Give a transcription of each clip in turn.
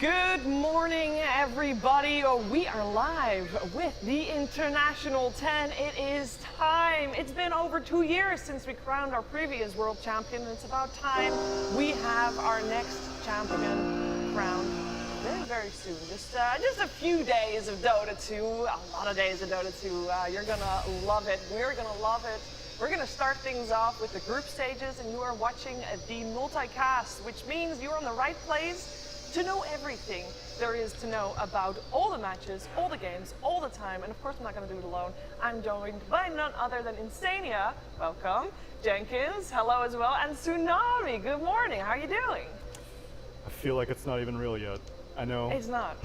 Good morning, everybody. We are live with the International 10. It is time. It's been over 2 years since we crowned our previous world champion, and it's about time we have our next champion crowned very, very soon. Just a few days of Dota 2, a lot of days of Dota 2. You're gonna love it. We're gonna love it. We're gonna start things off with the group stages, and you are watching the multicast, which means you're in the right place to know everything there is to know about all the matches, all the games, all the time. And of course, I'm not going to do it alone. I'm joined by none other than Insania. Welcome. Jenkins, hello as well. And Tsunami, good morning. How are you doing? I feel like it's not even real yet. I know. It's not.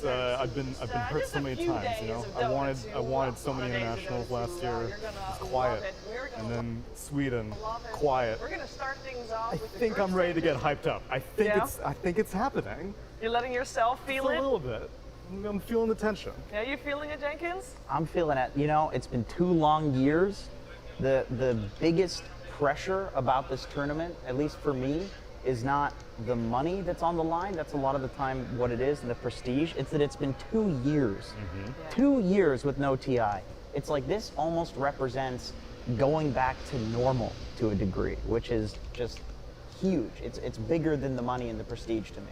I've been hurt so many times, you know. I wanted so many internationals last year. It's quiet. And then Sweden, quiet. We're gonna start things off. I think I'm ready to get hyped up. I think it's happening. You're letting yourself feel it? A little bit. I'm feeling the tension. Yeah, you feeling it, Jenkins? I'm feeling it. You know, it's been 2 long years. The biggest pressure about this tournament, at least for me, is not the money that's on the line. That's a lot of the time what it is, and the prestige. It's that it's been 2 years. Yeah. 2 years with no TI. It's like this almost represents going back to normal to a degree, which is just huge. It's bigger than the money and the prestige to me.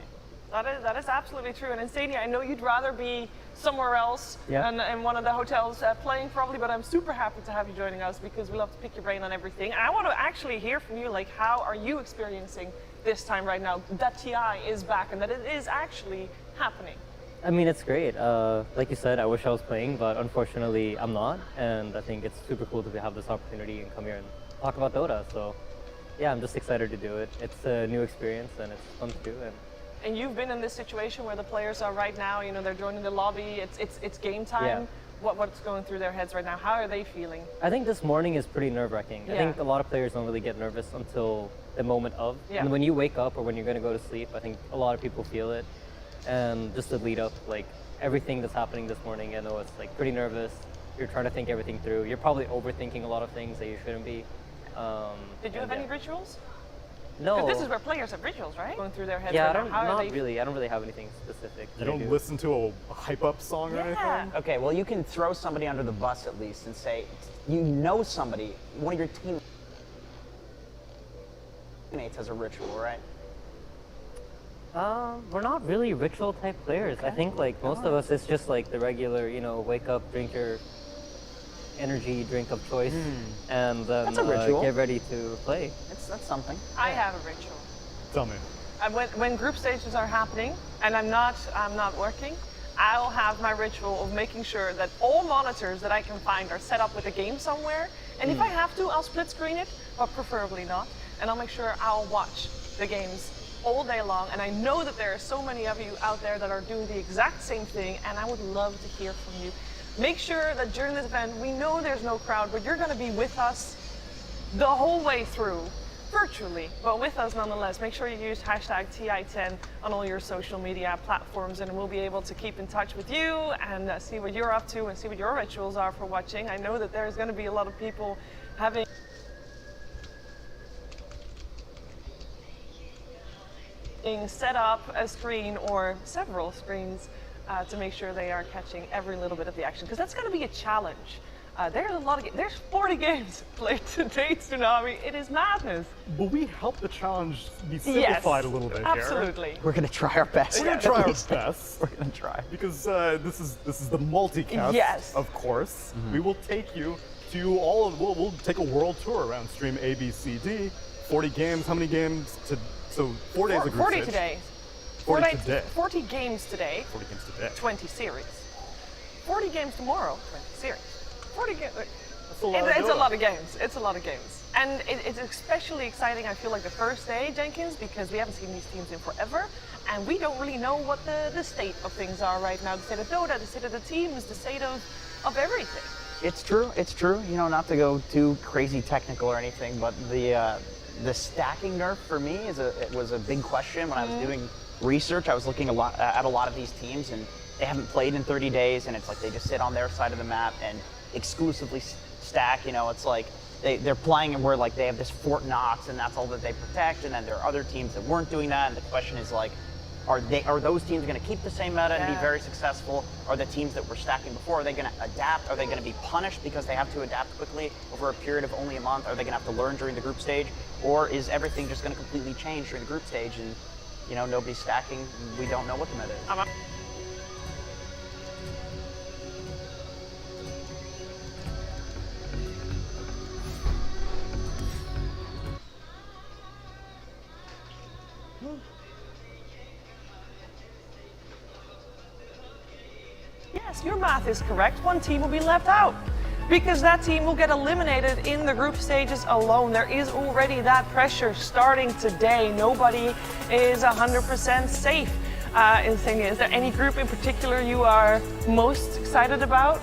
That is absolutely true. And Insania, I know you'd rather be somewhere else in one of the hotels playing probably, but I'm super happy to have you joining us because we love to pick your brain on everything. And I want to actually hear from you, like, how are you experiencing this time right now that TI is back and that it is actually happening? I mean, it's great. Like you said, I wish I was playing, but unfortunately I'm not. And I think it's super cool to have this opportunity and come here and talk about Dota. So yeah, I'm just excited to do it. It's a new experience and it's fun to do. And you've been in this situation where the players are right now, you know, they're joining the lobby, it's game time. Yeah. What's going through their heads right now? How are they feeling? I think this morning is pretty nerve-wracking. Yeah. I think a lot of players don't really get nervous until the moment of. Yeah. And when you wake up or when you're going to go to sleep, I think a lot of people feel it. And just to lead up, like, everything that's happening this morning, I know it's like pretty nervous. You're trying to think everything through. You're probably overthinking a lot of things that you shouldn't be. Did you have any rituals? No. Because this is where players have rituals, right? Going through their heads. Yeah, right now. I don't really have anything specific. You don't listen to a hype-up song or anything? Okay, well, you can throw somebody under the bus at least and say, you know somebody, one of your teammates has a ritual, right? We're not really ritual type players. Okay. I think like most of us, it's just like the regular, you know, wake up, drink your energy drink of choice, and then That's a ritual. Get ready to play. That's something. I have a ritual. Tell me. When group stages are happening and I'm not working, I'll have my ritual of making sure that all monitors that I can find are set up with a game somewhere. And if I have to, I'll split screen it, but preferably not. And I'll make sure I'll watch the games all day long. And I know that there are so many of you out there that are doing the exact same thing, and I would love to hear from you. Make sure that during this event, we know there's no crowd, but you're going to be with us the whole way through. Virtually, but with us nonetheless. Make sure you use hashtag TI10 on all your social media platforms, and we'll be able to keep in touch with you and see what you're up to and see what your rituals are for watching. I know that there's going to be a lot of people having set up a screen or several screens to make sure they are catching every little bit of the action, because that's going to be a challenge. There's a lot of there's 40 games played today, Tsunami. It is madness. Will we help the challenge be simplified a little bit absolutely. here? We're gonna try our best. We're gonna try our best. We're gonna try. Because this is the multicast. Yes. Of course. We will take you to all of. We'll take a world tour around stream A, B, C, D. 40 games. How many games? So 4 days of group 40 stage. today. 40 today. 40 games today. 40 games today. 20 series. 40 games tomorrow. 20 series. 40 games. That's a lot It's a lot of games. It's a lot of games. And it's especially exciting, I feel like, the first day, Jenkins, because we haven't seen these teams in forever. And we don't really know what the state of things are right now. The state of Dota, the state of the teams, the state of everything. It's true. It's true. You know, not to go too crazy technical or anything, but the stacking nerf for me was a big question when I was doing research. I was looking at a lot of these teams, and they haven't played in 30 days, and it's like they just sit on their side of the map and exclusively stack. You know, it's like they're playing where like they have this Fort Knox and that's all that they protect, and then there are other teams that weren't doing that, and the question is like, Are those teams going to keep the same meta and be very successful? Are the teams that were stacking before, are they going to adapt? Are they going to be punished because they have to adapt quickly over a period of only a month? Are they going to have to learn during the group stage? Or is everything just going to completely change during the group stage and, you know, nobody's stacking, we don't know what the meta is? Yes, your math is correct. One team will be left out because that team will get eliminated in the group stages alone. There is already that pressure starting today. Nobody is 100% safe. And the thing is there any group in particular you are most excited about?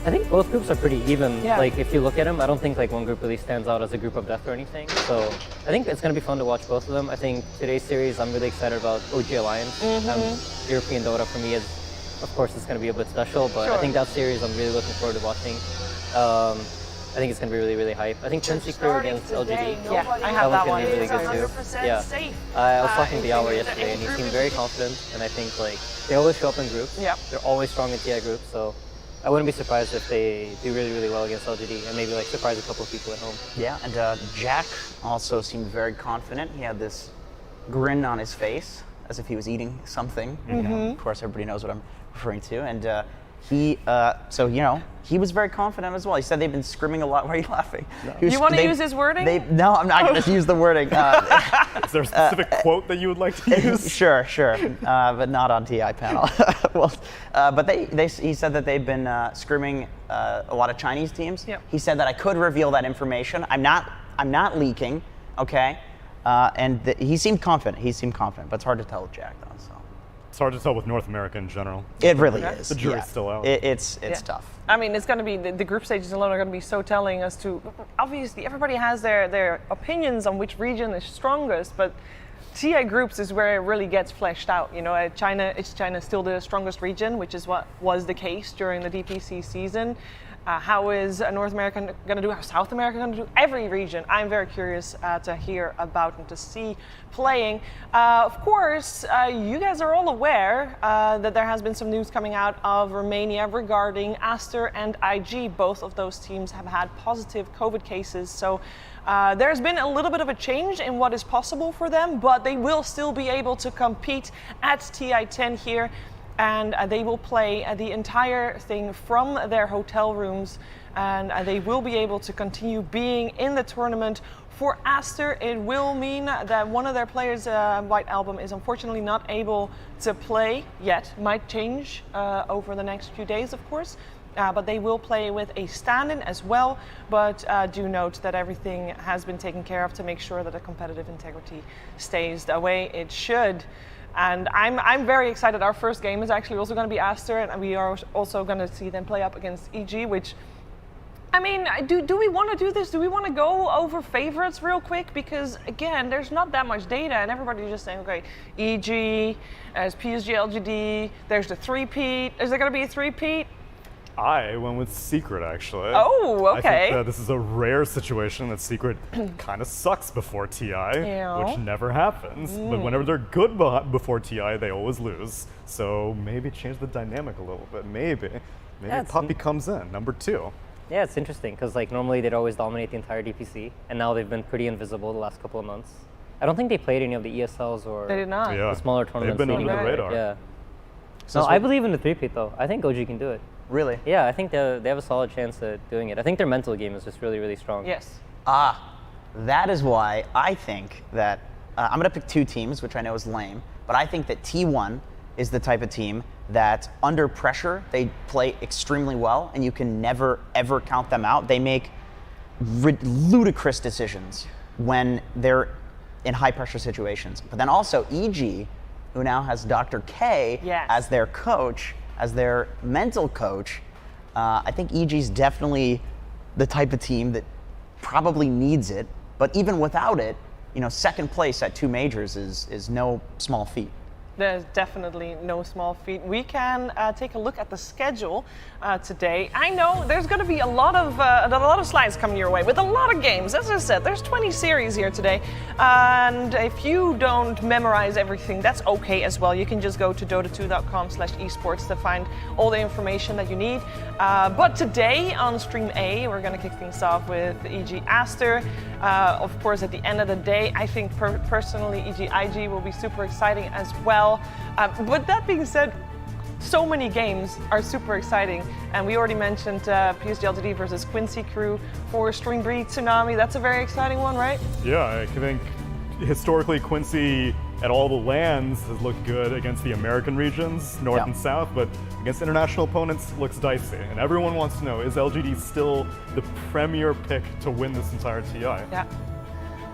I think both groups are pretty even. Yeah. Like if you look at them, I don't think like one group really stands out as a group of death or anything. So I think it's going to be fun to watch both of them. I think today's series, I'm really excited about OG Alliance. European Dota for me is, of course, it's going to be a bit special, but I think that series I'm really looking forward to watching. I think it's going to be really, really hype. I think Tennessee Crew against LGD. Yeah, I have that one. Be really good too. Yeah. I was talking to the hour yesterday, and he seemed very confident. And I think like they always show up in groups. Yeah. They're always strong in TI groups, so I wouldn't be surprised if they do really, really well against LGD and maybe like surprise a couple of people at home. Yeah, and Jack also seemed very confident. He had this grin on his face as if he was eating something. You know, of course, everybody knows what I'm referring to. And he was very confident as well. He said they've been scrimming a lot. Why are you laughing? No. You want to use his wording? No, I'm not going to use the wording. Is there a specific quote that you would like to use? Sure, but not on TI panel. Well, but he said that they've been scrimming a lot of Chinese teams. Yep. He said that I could reveal that information. I'm not leaking, okay? He seemed confident. But it's hard to tell with Jack though. So. It's hard to tell with North America in general. It really is. The jury's still out. It's tough. I mean, it's going to be the group stages alone are going to be so telling as to. Obviously, everybody has their opinions on which region is strongest, but TI groups is where it really gets fleshed out. You know, China still the strongest region, which is what was the case during the DPC season. How is North America going to do? How South America going to do? Every region, I'm very curious to hear about and to see playing. Of course, you guys are all aware that there has been some news coming out of Romania regarding Aster and IG. Both of those teams have had positive COVID cases. So there's been a little bit of a change in what is possible for them, but they will still be able to compete at TI10 here. And they will play the entire thing from their hotel rooms, and they will be able to continue being in the tournament. For Aster, it will mean that one of their players, White Album, is unfortunately not able to play yet. Might change over the next few days, of course. But they will play with a stand-in as well. But do note that everything has been taken care of to make sure that the competitive integrity stays the way it should. And I'm very excited. Our first game is actually also going to be Aster, and we are also going to see them play up against EG, which, I mean, do we want to do this? Do we want to go over favorites real quick? Because, again, there's not that much data, and everybody's just saying, okay, EG, as PSG, LGD, there's the three-peat. Is there going to be a three-peat? I went with Secret, actually. Oh, okay. I think that this is a rare situation that Secret kind of sucks before TI, which never happens. But whenever they're good before TI, they always lose. So maybe change the dynamic a little bit. Maybe Puppy comes in, number 2. Yeah, it's interesting because like normally they'd always dominate the entire DPC, and now they've been pretty invisible the last couple of months. I don't think they played any of the ESLs or they did not. Yeah. the smaller tournaments. They've been under the radar. Yeah. So I believe in the three-peat though. I think OG can do it. Really? Yeah, I think they have a solid chance at doing it. I think their mental game is just really, really strong. Yes. That is why I think that I'm going to pick 2 teams, which I know is lame, but I think that T1 is the type of team that under pressure, they play extremely well, and you can never, ever count them out. They make ludicrous decisions when they're in high-pressure situations. But then also EG, who now has Dr. K as their coach, as their mental coach, I think EG's definitely the type of team that probably needs it. But even without it, you know, second place at 2 majors is no small feat. There's definitely no small feat. We can take a look at the schedule today. I know there's going to be a lot of slides coming your way with a lot of games. As I said, there's 20 series here today, and if you don't memorize everything, that's okay as well. You can just go to dota2.com/esports to find all the information that you need. But today on Stream A, we're going to kick things off with EG Aster. Of course, at the end of the day, I think personally EG IG will be super exciting as well. But that being said, so many games are super exciting, and we already mentioned PSG LTD versus Quincy Crew for Stream B Tsunami. That's a very exciting one, right? Yeah, I think historically Quincy at all the lands has looked good against the American regions, North and South, but against international opponents looks dicey. And everyone wants to know, is LGD still the premier pick to win this entire TI? Yeah.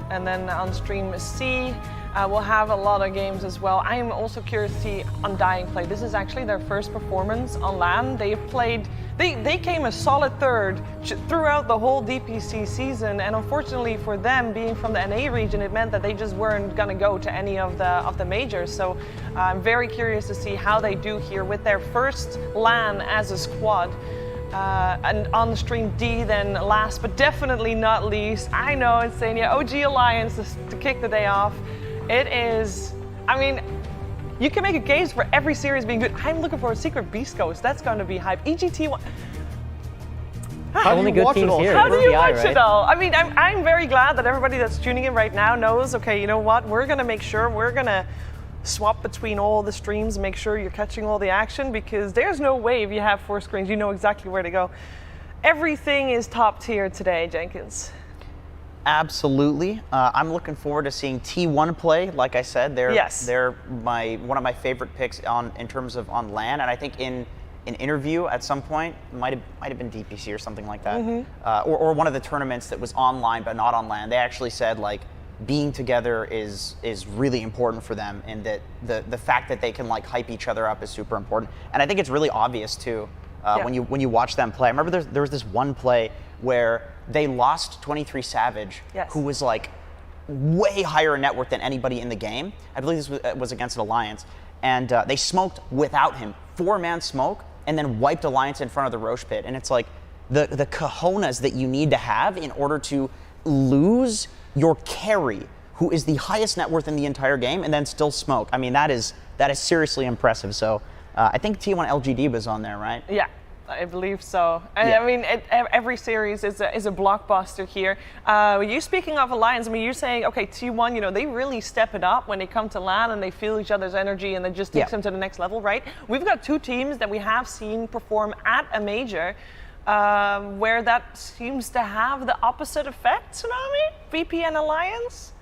And then on Stream C, we'll have a lot of games as well. I am also curious to see Undying play. This is actually their first performance on LAN. They came a solid third throughout the whole DPC season, and unfortunately for them, being from the NA region, it meant that they just weren't going to go to any of the majors. So I'm very curious to see how they do here with their first LAN as a squad. And on Stream D, then last but definitely not least, I know it's saying, yeah, OG Alliance to kick the day off. It is, I mean, you can make a case for every series being good. I'm looking for a Secret Beast Coast. That's going to be hype. EGT1. How do you watch it all? How do you watch it all? I mean, I'm very glad that everybody that's tuning in right now knows, okay, you know what? We're going to make sure we're going to swap between all the streams and make sure you're catching all the action, because there's no way if you have 4 screens, you know exactly where to go. Everything is top tier today, Jenkins. Absolutely. I'm looking forward to seeing T1 play. Like I said, they're one of my favorite picks in terms of on LAN, and I think in an interview at some point, might have been DPC or something like that, or one of the tournaments that was online but not on LAN. They actually said like being together is really important for them, and that the fact that they can like hype each other up is super important. And I think it's really obvious too when you watch them play. I remember there was this one play where they lost 23 Savage, who was like way higher in net worth than anybody in the game. I believe this was against an Alliance, and they smoked without him, 4-man smoke, and then wiped Alliance in front of the Roche pit. And it's like the cojones that you need to have in order to lose your carry, who is the highest net worth in the entire game, and then still smoke. I mean, that is seriously impressive. So I think T1 LGD was on there, right? Yeah, I believe so. I mean, every series is a blockbuster here. You speaking of Alliance, I mean, you're saying, okay, T1, you know, they really step it up when they come to LAN and they feel each other's energy and it just takes them to the next level, right? We've got 2 teams that we have seen perform at a major where that seems to have the opposite effect, Tsunami? VP and Alliance?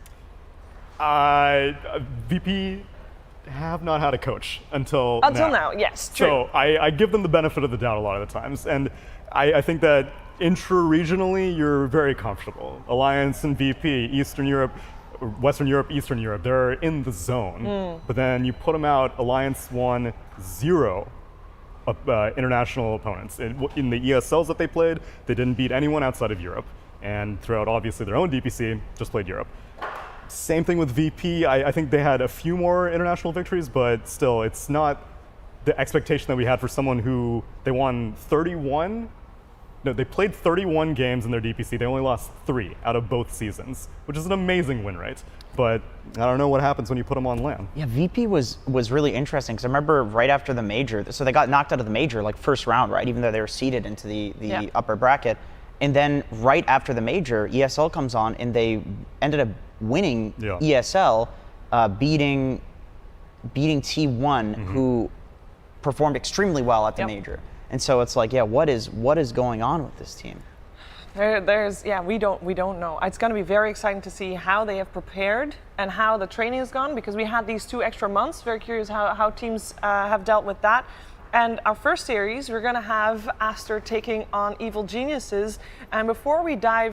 VP have not had a coach until now. Yes, true. So I give them the benefit of the doubt a lot of the times, and I think that intra-regionally you're very comfortable. Alliance and VP, Eastern Europe, Western Europe, Eastern Europe, they're in the zone. But then you put them out, Alliance won 0 international opponents. In the ESLs that they played, they didn't beat anyone outside of Europe, and throughout obviously their own DPC, just played Europe. Same thing with VP. I think they had a few more international victories, but still, it's not the expectation that we had for someone who they won 31. No, they played 31 games in their DPC. They only lost 3 out of both seasons, which is an amazing win rate. But I don't know what happens when you put them on LAN. Yeah, VP was really interesting, because I remember right after the major, so they got knocked out of the major like first round, right? Even though they were seeded into the upper bracket. And then right after the major, ESL comes on and they ended up winning ESL, beating T1, who performed extremely well at the major. And so it's like, what is going on with this team? We don't know. It's going to be very exciting to see how they have prepared and how the training has gone, because we had these 2 extra months. Very curious how teams have dealt with that. And our first series, we're going to have Aster taking on Evil Geniuses. And before we dive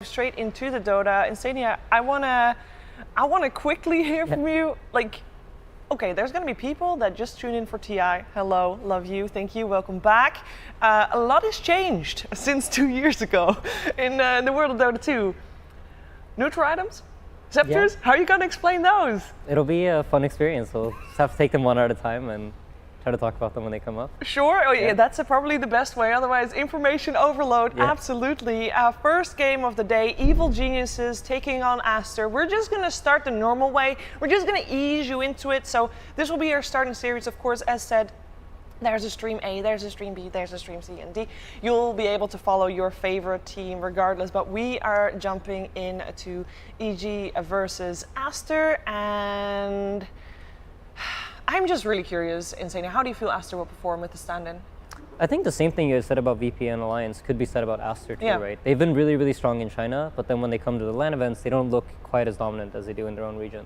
straight into the Dota, Insania, I want to quickly hear from you. Like, okay, there's going to be people that just tune in for TI. Hello, love you, thank you, welcome back. A lot has changed since 2 years ago in the world of Dota 2. Neutral items, Scepters, how are you going to explain those? It'll be a fun experience. We'll just have to take them one at a time and try to talk about them when they come up. Sure. Oh, yeah, that's probably the best way. Otherwise, information overload. Yeah. Absolutely. First game of the day, Evil Geniuses taking on Aster. We're just going to start the normal way. We're just going to ease you into it. So this will be our starting series, of course, as said. There's a stream A, there's a stream B, there's a stream C and D. You'll be able to follow your favorite team regardless, but we are jumping into EG versus Aster, and I'm just really curious, Insane, how do you feel Aster will perform with the stand-in? I think the same thing you said about VPN Alliance could be said about Aster too, Yeah. right? They've been really, really strong in China, but then when they come to the LAN events, they don't look quite as dominant as they do in their own region.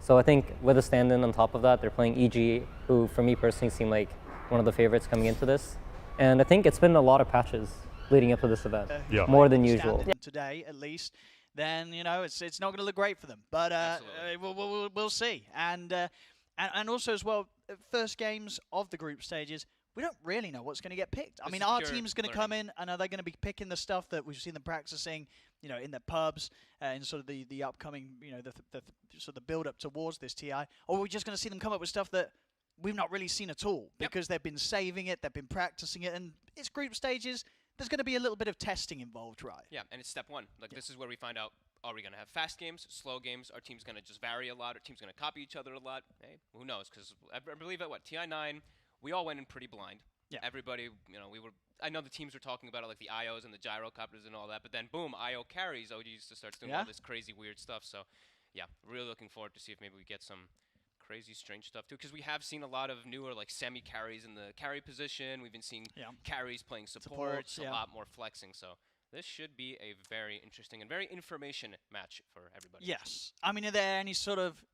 So I think with a stand-in on top of that, they're playing EG, who for me personally seem like one of the favorites coming into this. And I think it's been a lot of patches leading up to this event, Yeah. more than usual. Standing today, at least, then it's not going to look great for them. But we'll see. And also as well, first games of the group stages, we don't really know what's going to get picked. I mean, our team's going to come in, and are they going to be picking the stuff that we've seen them practicing, in the pubs, in sort of the upcoming, the sort of the build up towards this TI, or are we just going to see them come up with stuff that we've not really seen at all because they've been saving it, they've been practicing it, and it's group stages. There's going to be a little bit of testing involved, right? Yeah, and it's step one. This is where we find out, are we going to have fast games, slow games? Our team's going to just vary a lot? Our team's going to copy each other a lot? Hey, who knows? Because I believe at TI9, we all went in pretty blind. Yeah. Everybody, I know the teams were talking about it, like the IOs and the gyrocopters and all that, but then boom, IO carries. OG used to start doing all this crazy weird stuff. So, yeah, really looking forward to see if maybe we get some crazy strange stuff too, because we have seen a lot of newer semi carries in the carry position. We've been seeing carries playing supports, a lot more flexing. So this should be a very interesting and very information match for everybody. Yes. I mean, are there any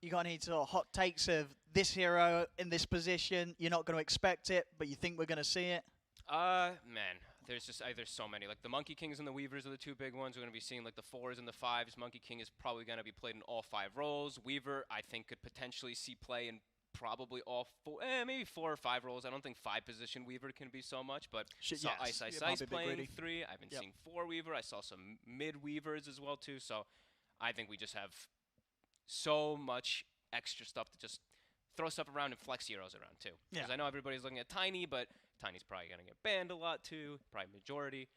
you got any sort of hot takes of this hero in this position? You're not going to expect it, but you think we're going to see it? Man, there's so many. Like the Monkey Kings and the Weavers are the two big ones. We're going to be seeing like the 4s and the 5s. Monkey King is probably going to be played in all 5 roles. Weaver, I think, could potentially see play in probably all 4, maybe 4 or 5 roles. I don't think 5 position Weaver can be so much, but saw Ice playing 3. I've been seeing 4 Weaver. I saw some mid Weavers as well too. So I think we just have so much extra stuff to just throw stuff around and flex heroes around too. Because I know everybody's looking at Tiny, but Tiny's probably going to get banned a lot too, probably majority.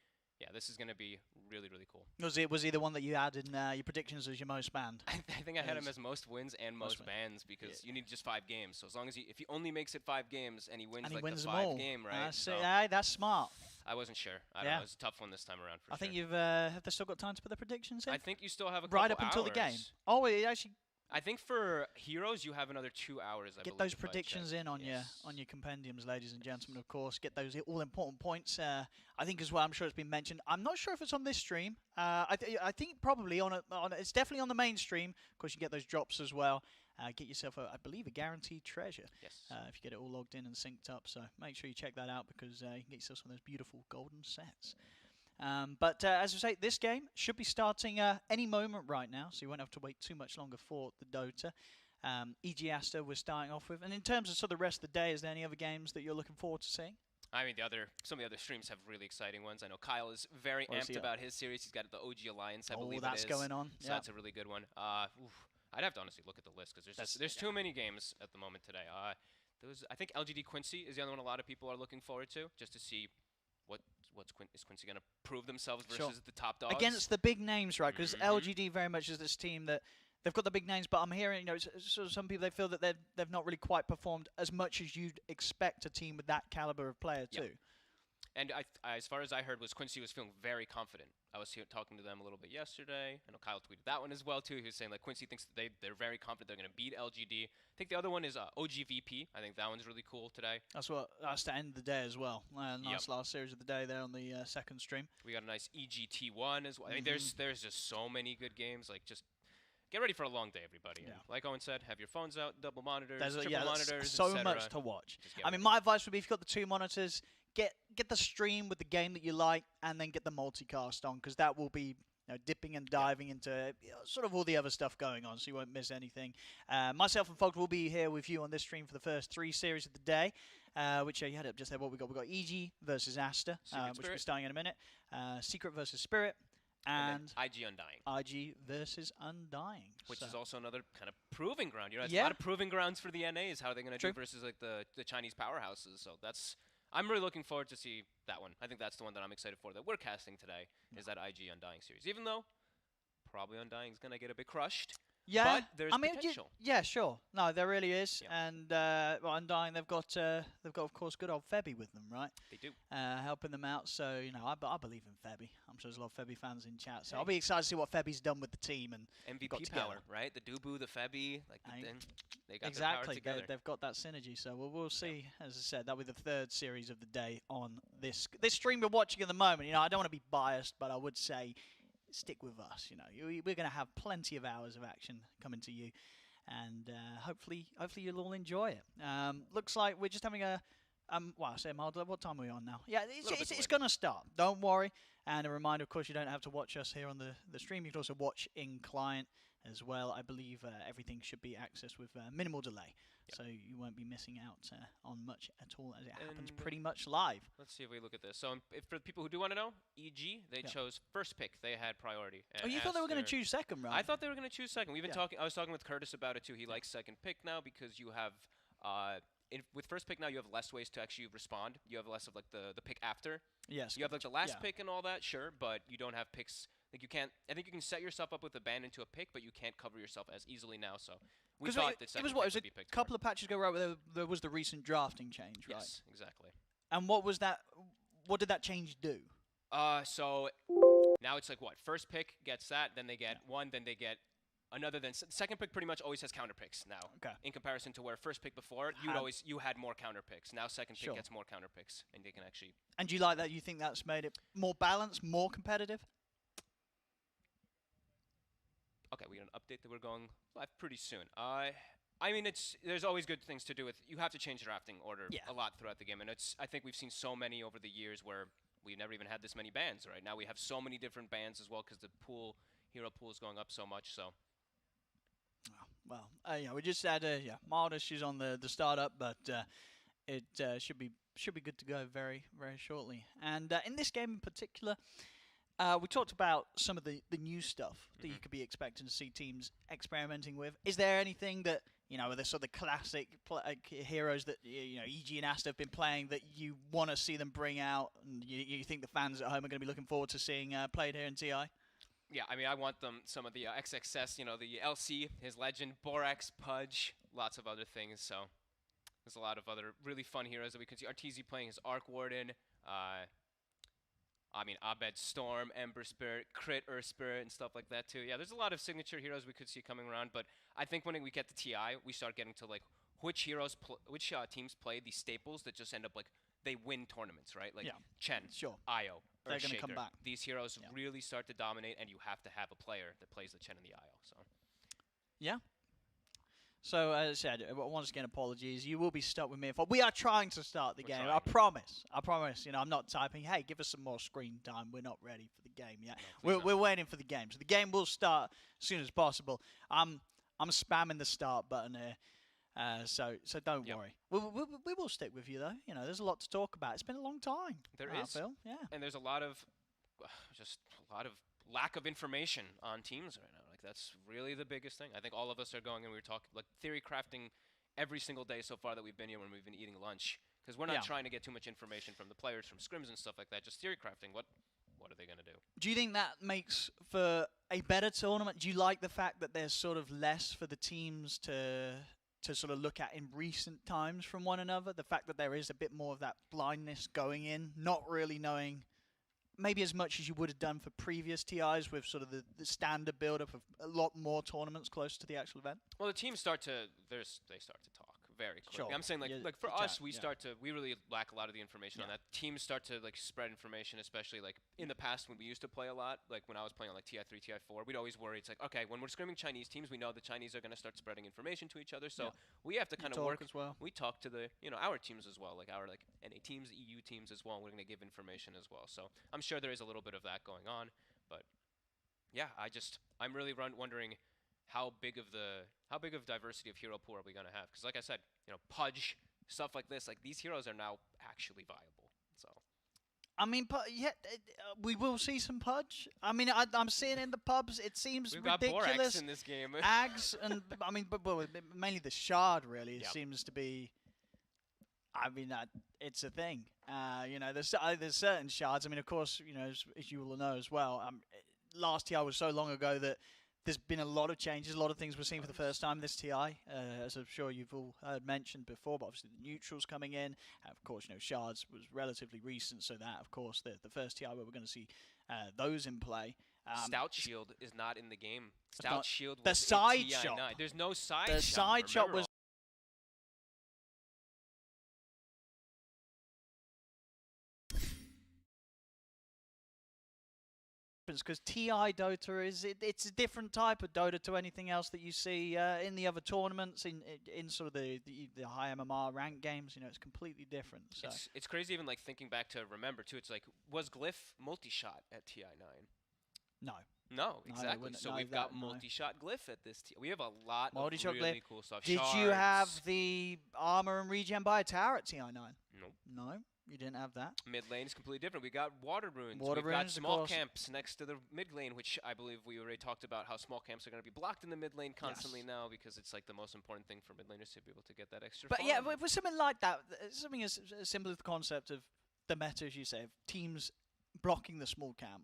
Yeah, this is going to be really, really cool. Was he the one that you had in your predictions as your most banned? I think I had him as most wins and most bans because you need just 5 games. So as long as if he only makes it 5 games and he wins the 5 game, right? So, that's smart. I wasn't sure. I don't know. It was a tough one this time around. I think you've have they still got time to put the predictions in? I think you still have a couple right up until hours. The game. Oh, it actually. I think for heroes you have another 2 hours. Get those predictions in on your compendiums, ladies and gentlemen. Of course, get those all important points. I think as well. I'm sure it's been mentioned. I'm not sure if it's on this stream. I think probably on it's definitely on the main stream. Of course, you get those drops as well. Get yourself, I believe, a guaranteed treasure. Yes. If you get it all logged in and synced up. So make sure you check that out because you can get yourself some of those beautiful golden sets. But as I say, this game should be starting any moment right now, so you won't have to wait too much longer for the Dota. EG Aster we're starting off with. And in terms of the rest of the day, is there any other games that you're looking forward to seeing? I mean, some of the other streams have really exciting ones. I know Kyle is very amped about his series. He's got the OG Alliance, I believe that's going on. So that's a really good one. I'd have to honestly look at the list because there's too many games at the moment today. I think LGD Quincy is the other one a lot of people are looking forward to, just to see is Quincy going to prove themselves versus the top dogs? Against the big names, right? Because LGD very much is this team that they've got the big names, but I'm hearing, sort of some people, they feel that they've not really quite performed as much as you'd expect a team with that caliber of player too. And as far as I heard, Quincy was feeling very confident. I was talking to them a little bit yesterday. I know Kyle tweeted that one as well too. He was saying Quincy thinks that they're very confident they're going to beat LGD. I think the other one is OGVP. I think that one's really cool today. That's to end the day as well. Nice last series of the day there on the second stream. We got a nice EGT1 as well. I mean, there's just so many good games. Just get ready for a long day, everybody. And like Owen said, have your phones out, double monitors, triple monitors, so much to watch. I mean, my advice would be if you've got the 2 monitors, get the stream with the game that you like, and then get the multicast on, because that will be dipping and diving into sort of all the other stuff going on, so you won't miss anything. Myself and Fogs will be here with you on this stream for the first 3 series of the day, which you had up just there. What we got? We got EG versus Aster, which we're starting in a minute. Secret versus Spirit. and IG Undying. IG versus Undying. Which so. is also another kind of proving ground. You know, it's Yeah. a lot of proving grounds for the NAs. How are they going to True. do versus like the Chinese powerhouses? So I'm really looking forward to see that one. I think that's the one that I'm excited for that we're casting today is that IG Undying series. Even though probably Undying is going to get a bit crushed. Yeah, But there's potential. Yeah, sure. No, there really is. Yeah. And well, Undying, they've got of course good old Febby with them, right? They do. Helping them out. So you know, I believe in Febby. I'm sure there's a lot of Febby fans in chat. So I'll be excited to see what Febby's done with the team and got MVP together. power, right? The Dubu, the Febby, like they got Exactly. their power together. They've got that synergy. So we'll see. As I said, that'll be the third series of the day on this stream we're watching at the moment. You know, I don't want to be biased, but I would say, stick with us. You know, we're going to have plenty of hours of action coming to you, and hopefully you'll all enjoy it. Looks like we're just having a well, I say, Mulder, what time are we on now? Yeah, it's going to start. Don't worry. And a reminder, of course, you don't have to watch us here on the stream. You can also watch in client as well. I believe everything should be accessed with minimal delay, so you won't be missing out on much at all as it happens pretty much live. Let's see if we look at this. So if for the people who do want to know, EG, they chose first pick. They had priority. Oh, you thought they were going to choose second, right? I thought they were going to choose second. We've been talking. I was talking with Curtis about it too. He likes second pick now because you have with first pick now you have less ways to actually respond. You have less of like the pick after. Yes. You have like the last pick and all that, sure, but you don't have picks. Like you can't. I think you can set yourself up with a ban into a pick, but you can't cover yourself as easily now. So we thought that second it was pick would be picked. A couple of patches ago, right? Where there was the recent drafting change, right? Yes, exactly. And what was that? What did that change do? So now it's like what? First pick gets that, then they get one, then they get another. Then second pick pretty much always has counter picks now. Okay. In comparison to where first pick before, you had more counter picks. Now second pick gets more counter picks, and they can actually. And do you like that? You think that's made it more balanced, more competitive? Okay, we got an update that we're going live pretty soon. I mean, there's always good things to do with. You have to change drafting order a lot throughout the game, and I think we've seen so many over the years where we never even had this many bans. Right now, we have so many different bans as well because the hero pool is going up so much. So. Oh, well, yeah, we just had mild issues on the startup, but it should be good to go very very shortly. And in this game in particular. We talked about some of the new stuff that you could be expecting to see teams experimenting with. Is there anything that, you know, the sort of classic heroes that, you know, EG and Aster have been playing that you want to see them bring out and you think the fans at home are going to be looking forward to seeing played here in TI? Yeah, I mean, I want some of the XXS, you know, the LC, his legend, Borax, Pudge, lots of other things. So there's a lot of other really fun heroes that we can see. Arteezy playing his Arc Warden. I mean, Abed Storm, Ember Spirit, Crit, Earth Spirit, and stuff like that too. Yeah, there's a lot of signature heroes we could see coming around, but I think when we get to TI, we start getting to like which teams play these staples that just end up like they win tournaments, right? Like Chen, Io, they're going to come back. These heroes really start to dominate, and you have to have a player that plays the Chen and the Io. So. Yeah. So, as I said, once again, apologies. You will be stuck with me. We are trying to start the game. Trying. I promise. You know, I'm not typing, hey, give us some more screen time. We're not ready for the game yet. No, we're waiting for the game. So the game will start as soon as possible. I'm spamming the start button here. So don't worry. We will stick with you, though. You know, there's a lot to talk about. It's been a long time. There is. Phil. Yeah. And there's a lot of lack of information on teams right now. Like that's really the biggest thing. I think all of us are going and we were talking like theory crafting every single day so far that we've been here when we've been eating lunch because we're not trying to get too much information from the players from scrims and stuff like that. Just theory crafting. What are they going to do? Do you think that makes for a better tournament? Do you like the fact that there's sort of less for the teams to sort of look at in recent times from one another? The fact that there is a bit more of that blindness going in, not really knowing maybe as much as you would have done for previous TIs with sort of the standard build-up of a lot more tournaments close to the actual event? Well, the teams start to talk very quickly. Sure. I'm saying like for us, we really lack a lot of the information on that. Teams start to like spread information, especially like in the past when we used to play a lot, like when I was playing on like TI3, TI4, we'd always worry. It's like, okay, when we're scrimming Chinese teams, we know the Chinese are going to start spreading information to each other. So we have to kind of work as well. We talk to the, you know, our teams as well, like our like NA teams, EU teams as well. We're going to give information as well. So I'm sure there is a little bit of that going on, but yeah, I'm really wondering how big of diversity of hero pool are we going to have? Because like I said, you know, Pudge, stuff like this, like these heroes are now actually viable. So I mean, yeah, we will see some Pudge. I mean, I'm seeing in the pubs. It seems We've got ridiculous. Borax in this game. Ags and I mean, but mainly the Shard really Yep. seems to be. I mean, it's a thing. You know, there's certain shards. I mean, of course, you know, as you will know as well. Last TI was so long ago that there's been a lot of changes, a lot of things we're seeing for the first time this TI, as I'm sure you've all heard mentioned before. But obviously, the neutrals coming in, and of course, you know, shards was relatively recent, so that, of course, the first TI where we're going to see those in play. Stout Shield is not in the game. not- Stout Shield the was side in TI9. shot. There's no side The shot. side shot Remember was. Because TI Dota it's a different type of Dota to anything else that you see in the other tournaments in sort of the high MMR rank games. You know, it's completely different. So It's crazy even like thinking back to remember too. It's like, was Glyph multi-shot at TI9? no, No, they exactly. wouldn't So know we've that, got no. multi-shot Glyph at this. We have a lot Multi-shot of really Glyph. cool stuff. did you have the armor and regen by a tower at TI9? Nope. No, you didn't have that. Mid lane is completely different. We got water runes. Water We've got runes, of small course. camps next to the mid lane, which I believe we already talked about how small camps are going to be blocked in the mid lane constantly Yes. now because it's like the most important thing for mid laners to be able to get that extra. But yeah, farm. with something like that, something as simple as the concept of the meta, as you say, of teams blocking the small camp.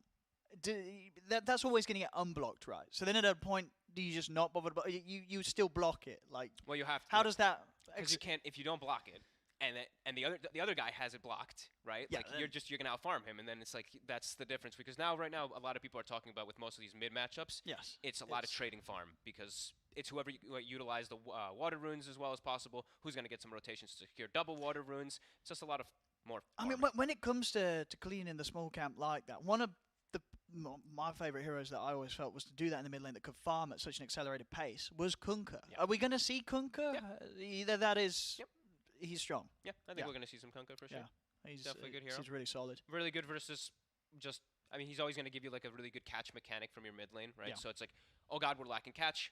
That's always going to get unblocked, right? So then at a point, do you just not bother? But you still block it, like. Well, you have to. How does that? Because you can't if you don't block it, and the other guy has it blocked, right? Yeah, like you're gonna outfarm him, and then it's like that's the difference. Because right now a lot of people are talking about with most of these mid matchups. Yes. It's a lot of trading farm because it's whoever utilize the water runes as well as possible. Who's gonna get some rotations to secure double water runes? It's just a lot of more. I mean, when it comes to cleaning the small camp like that, one of my favorite heroes that I always felt was to do that in the mid lane that could farm at such an accelerated pace was Kunkka. Yep. Are we going to see Kunkka? Yep. Either that is. Yep. He's strong. Yeah, I think Yeah. we're gonna see some Kunkka for sure. Yeah. He's Definitely a good hero. He's really solid. Really good versus just. I mean, he's always gonna give you like a really good catch mechanic from your mid lane, right? Yeah. So it's like, oh god, we're lacking catch.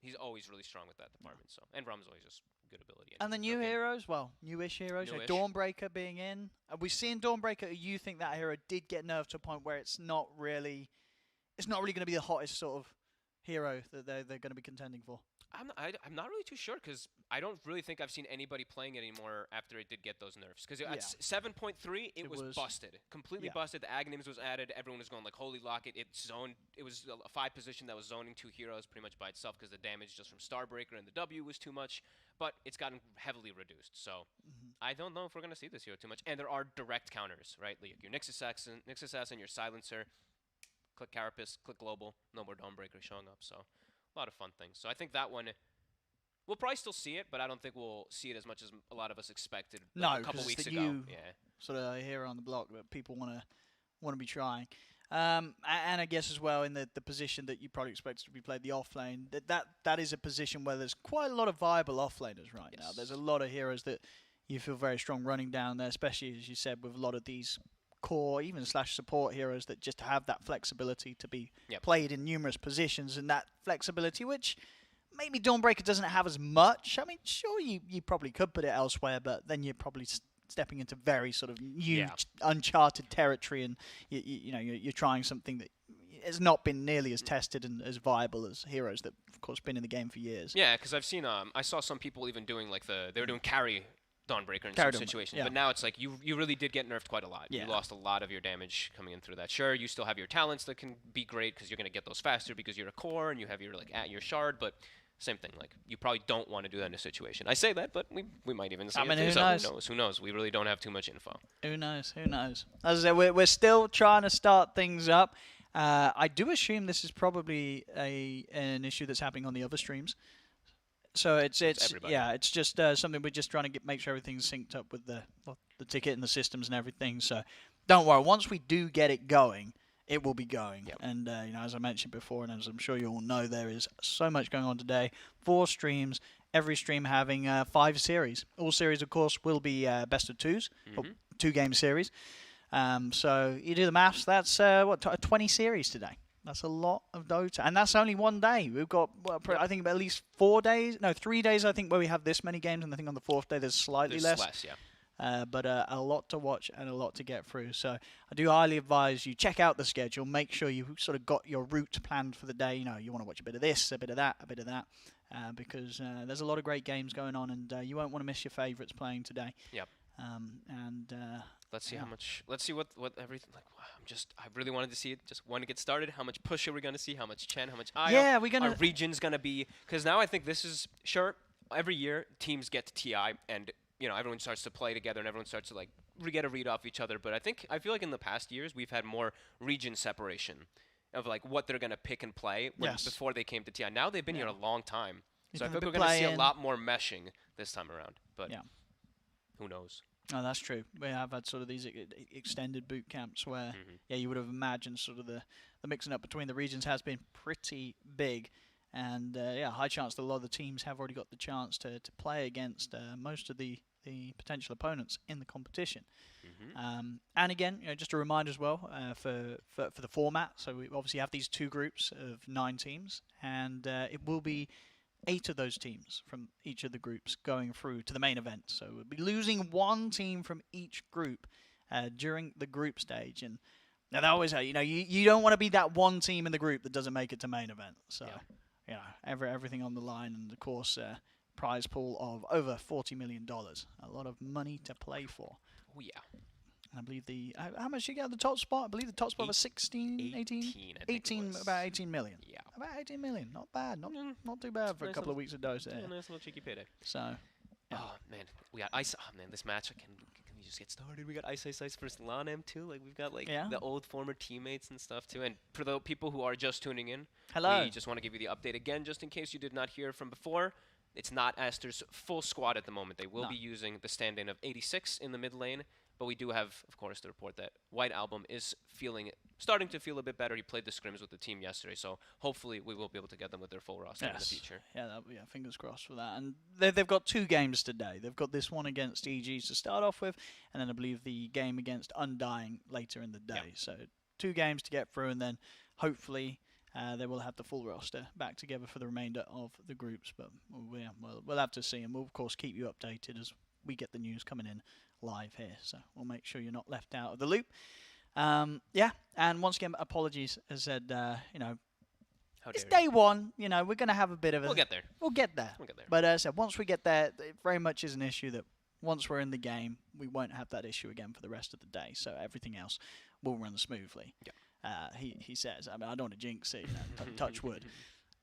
He's always really strong with that department. So and Rum's always just good ability. And the new heroes, well, newish heroes. Newish. Dawnbreaker being in. Are we seeing Dawnbreaker? You think that hero did get nerfed to a point where it's not really going to be the hottest sort of hero that they're going to be contending for? I'm not really too sure because I don't really think I've seen anybody playing it anymore after it did get those nerfs. Because at 7.3, it was busted, completely busted. The Aghanims was added. Everyone was going like, holy locket. It zoned. It was a 5 position that was zoning 2 heroes pretty much by itself because the damage just from Starbreaker and the W was too much. But it's gotten heavily reduced. So I don't know if we're going to see this hero too much. And there are direct counters, right? Like your Nyx Assassin, your Silencer, click Carapace, click Global, no more Dawnbreaker showing up. So a lot of fun things. So I think that one, we'll probably still see it, but I don't think we'll see it as much as a lot of us expected No, a couple 'cause weeks it's the ago. new Yeah. sort of hero on the block that people want to be trying. And I guess as well in the position that you probably expect to be played, the offlane, that is a position where there's quite a lot of viable offlaners right now. There's a lot of heroes that you feel very strong running down there, especially as you said with a lot of these core, even slash support heroes that just have that flexibility to be played in numerous positions, and that flexibility which maybe Dawnbreaker doesn't have as much. I mean, sure, you probably could put it elsewhere, but then you're probably stepping into very sort of new, uncharted territory, and you're trying something that has not been nearly as tested and as viable as heroes that, of course, been in the game for years. Yeah, because I've seen, I saw some people even doing like they were doing carry Dawnbreaker in some situations, but now it's like you really did get nerfed quite a lot. You lost a lot of your damage coming in through that. Sure, you still have your talents that can be great because you're going to get those faster because you're a core and you have your your shard, but same thing. Like you probably don't want to do that in a situation. I say that, but we might even see it too, who so knows? Who knows? We really don't have too much info. Who knows? Who knows? As I said, we're still trying to start things up. I do assume this is probably an issue that's happening on the other streams. So it's just something we're just trying to make sure everything's synced up with the ticket and the systems and everything. So don't worry. Once we do get it going, it will be going. Yep. And as I mentioned before, and as I'm sure you all know, there is so much going on today. 4 streams, every stream having 5 series. All series, of course, will be best of 2s, or 2-game series. So you do the maths. That's 20 series today. That's a lot of Dota. And that's only one day. We've got, I think, at least 3 days, I think, where we have this many games. And I think on the 4th day, there's slightly less. but a lot to watch and a lot to get through. So I do highly advise you check out the schedule. Make sure you sort of got your route planned for the day. You know, you want to watch a bit of this, a bit of that, a bit of that, because there's a lot of great games going on, and you won't want to miss your favourites playing today. Yep. Let's see how much. Let's see what everything. Like, wow, I really wanted to see it. Just want to get started. How much push are we gonna see? How much Chen? How much Io? Yeah, we're gonna. Our region's gonna be, because now I think this is sure. Every year teams get to TI, and you know everyone starts to play together, and everyone starts to like get a read off each other. But I feel like in the past years we've had more region separation of like what they're gonna pick and play before they came to TI. Now they've been here a long time, so I think we're gonna see a lot more meshing this time around. But who knows? Oh, that's true. We have had sort of these extended boot camps where, you would have imagined sort of the mixing up between the regions has been pretty big. And, high chance that a lot of the teams have already got the chance to play against most of the potential opponents in the competition. And again, just a reminder as well for the format. So we obviously have these 2 groups of 9 teams, and it will be 8 of those teams from each of the groups going through to the main event. So we'll be losing 1 team from each group during the group stage. And now they always say, you don't want to be that one team in the group that doesn't make it to main event. So, everything on the line, and of course, prize pool of over $40 million. A lot of money to play for. Oh, yeah. And I believe how much you get at the top spot? I believe the top spot was 16, 18? 18, about 18 million. Yeah. About 18 million. Not bad. Not too bad for a couple of weeks of dose there. A nice little cheeky payday. So. Oh, man. We got Ice. Oh, man, this match, can we just get started? We got Ice versus Lanem, too. Like, we've got, the old former teammates and stuff, too. And for the people who are just tuning in, we just want to give you the update again, just in case you did not hear from before. It's not Aster's full squad at the moment. They will be using the stand-in of 86 in the mid lane. But we do have, of course, the report that White Album is starting to feel a bit better. He played the scrims with the team yesterday, so hopefully we will be able to get them with their full roster in the future. Yeah, fingers crossed for that. And they've got 2 games today. They've got this one against EGs to start off with, and then I believe the game against Undying later in the day. Yep. So 2 games to get through, and then hopefully they will have the full roster back together for the remainder of the groups. But we'll have to see, and we'll, of course, keep you updated as we get the news coming in live here, so we'll make sure you're not left out of the loop. And once again, apologies. As I said, it's day 1. We're going to have a bit of a. We'll get there. We'll get there. But as I said, once we get there, it very much is an issue that once we're in the game, we won't have that issue again for the rest of the day. So everything else will run smoothly. Yeah. He says. I mean, I don't want to jinx it. Touch wood.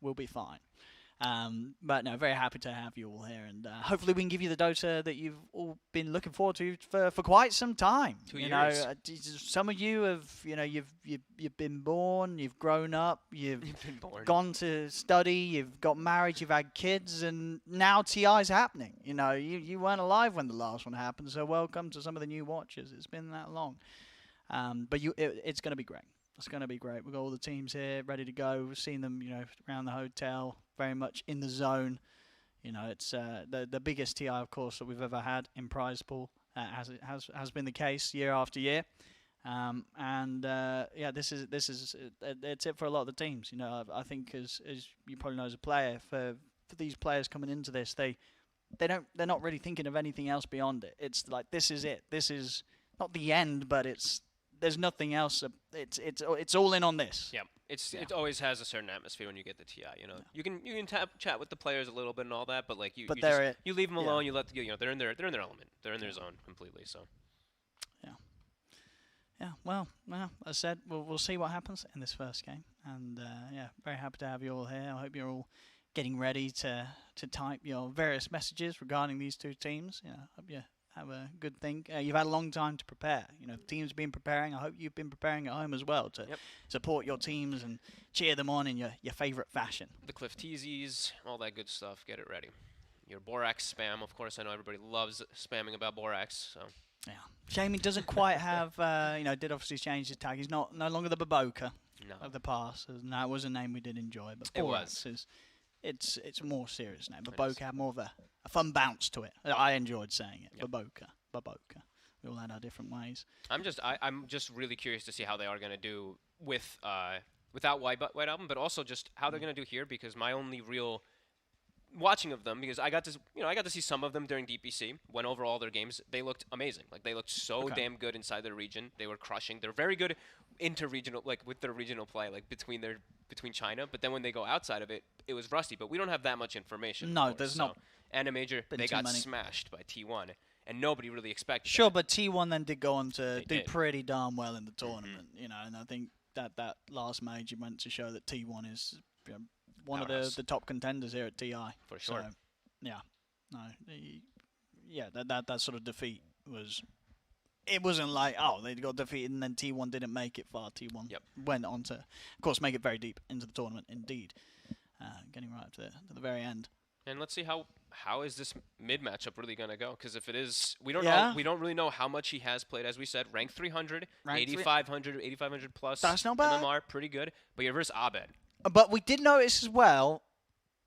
We'll be fine. But no, very happy to have you all here, and hopefully we can give you the Dota that you've all been looking forward to for quite some time. 2 years. Some of you have, you've been born, you've grown up, you've been born. Gone to study, you've got married, you've had kids, and now TI's happening. You weren't alive when the last one happened, so welcome to some of the new watchers. It's been that long, but it's going to be great. It's going to be great. We've got all the teams here ready to go. We've seen them, around the hotel, very much in the zone. It's the biggest TI, of course, that we've ever had in prize pool, as it has been the case year after year. This is it's it for a lot of the teams. I think as you probably know as a player, for these players coming into this, they're not really thinking of anything else beyond it. It's like, this is it. This is not the end, but there's nothing else. It's all in on this. Yeah, it always has a certain atmosphere when you get the TI. You can chat with the players a little bit and all that, but like you leave them alone. You let they're in their element. They're in their zone completely. So. Yeah. Well, as I said, we'll see what happens in this first game, and very happy to have you all here. I hope you're all getting ready to type your various messages regarding these 2 teams. Hope you have a good thing. You've had a long time to prepare. The team's been preparing. I hope you've been preparing at home as well to support your teams and cheer them on in your favourite fashion. The Cliff Teasies, all that good stuff. Get it ready. Your Borax spam, of course. I know everybody loves spamming about Borax. So. Yeah. Shame he doesn't quite have. Did obviously change his tag. He's no longer the Baboka of the past. And that was a name we did enjoy, but Borax is. It's a more serious name. Baboka had more of a fun bounce to it. I enjoyed saying it. Yep. Baboka. We all had our different ways. I'm just really curious to see how they are going to do without White Album, but also just how they're going to do here, because my only real watching of them because I got to see some of them during DPC. Went over all their games. They looked amazing. Like they looked so damn good inside their region. They were crushing. They're very good inter-regional, like with their regional play, like between China. But then when they go outside of it, it was rusty. But we don't have that much information. No, of course. there's So, not. And a major, Been they too got many. smashed by T1, and nobody really expected. Sure, that. but T1 then did go on to They do did. pretty darn well in the tournament, you know, and I think that last major went to show that T1 is one of Powerhouse. the top contenders here at TI. For sure. So, yeah, no, that sort of defeat was. It wasn't like, oh, they got defeated and then T1 didn't make it far. T1 went on to, of course, make it very deep into the tournament, indeed. Getting right up to the very end. And let's see how is this mid matchup really gonna go? Because if it is, we don't really know how much he has played. As we said, rank 300, 8,500 plus. That's not bad. MMR, pretty good. But you're versus Abed. But we did notice as well,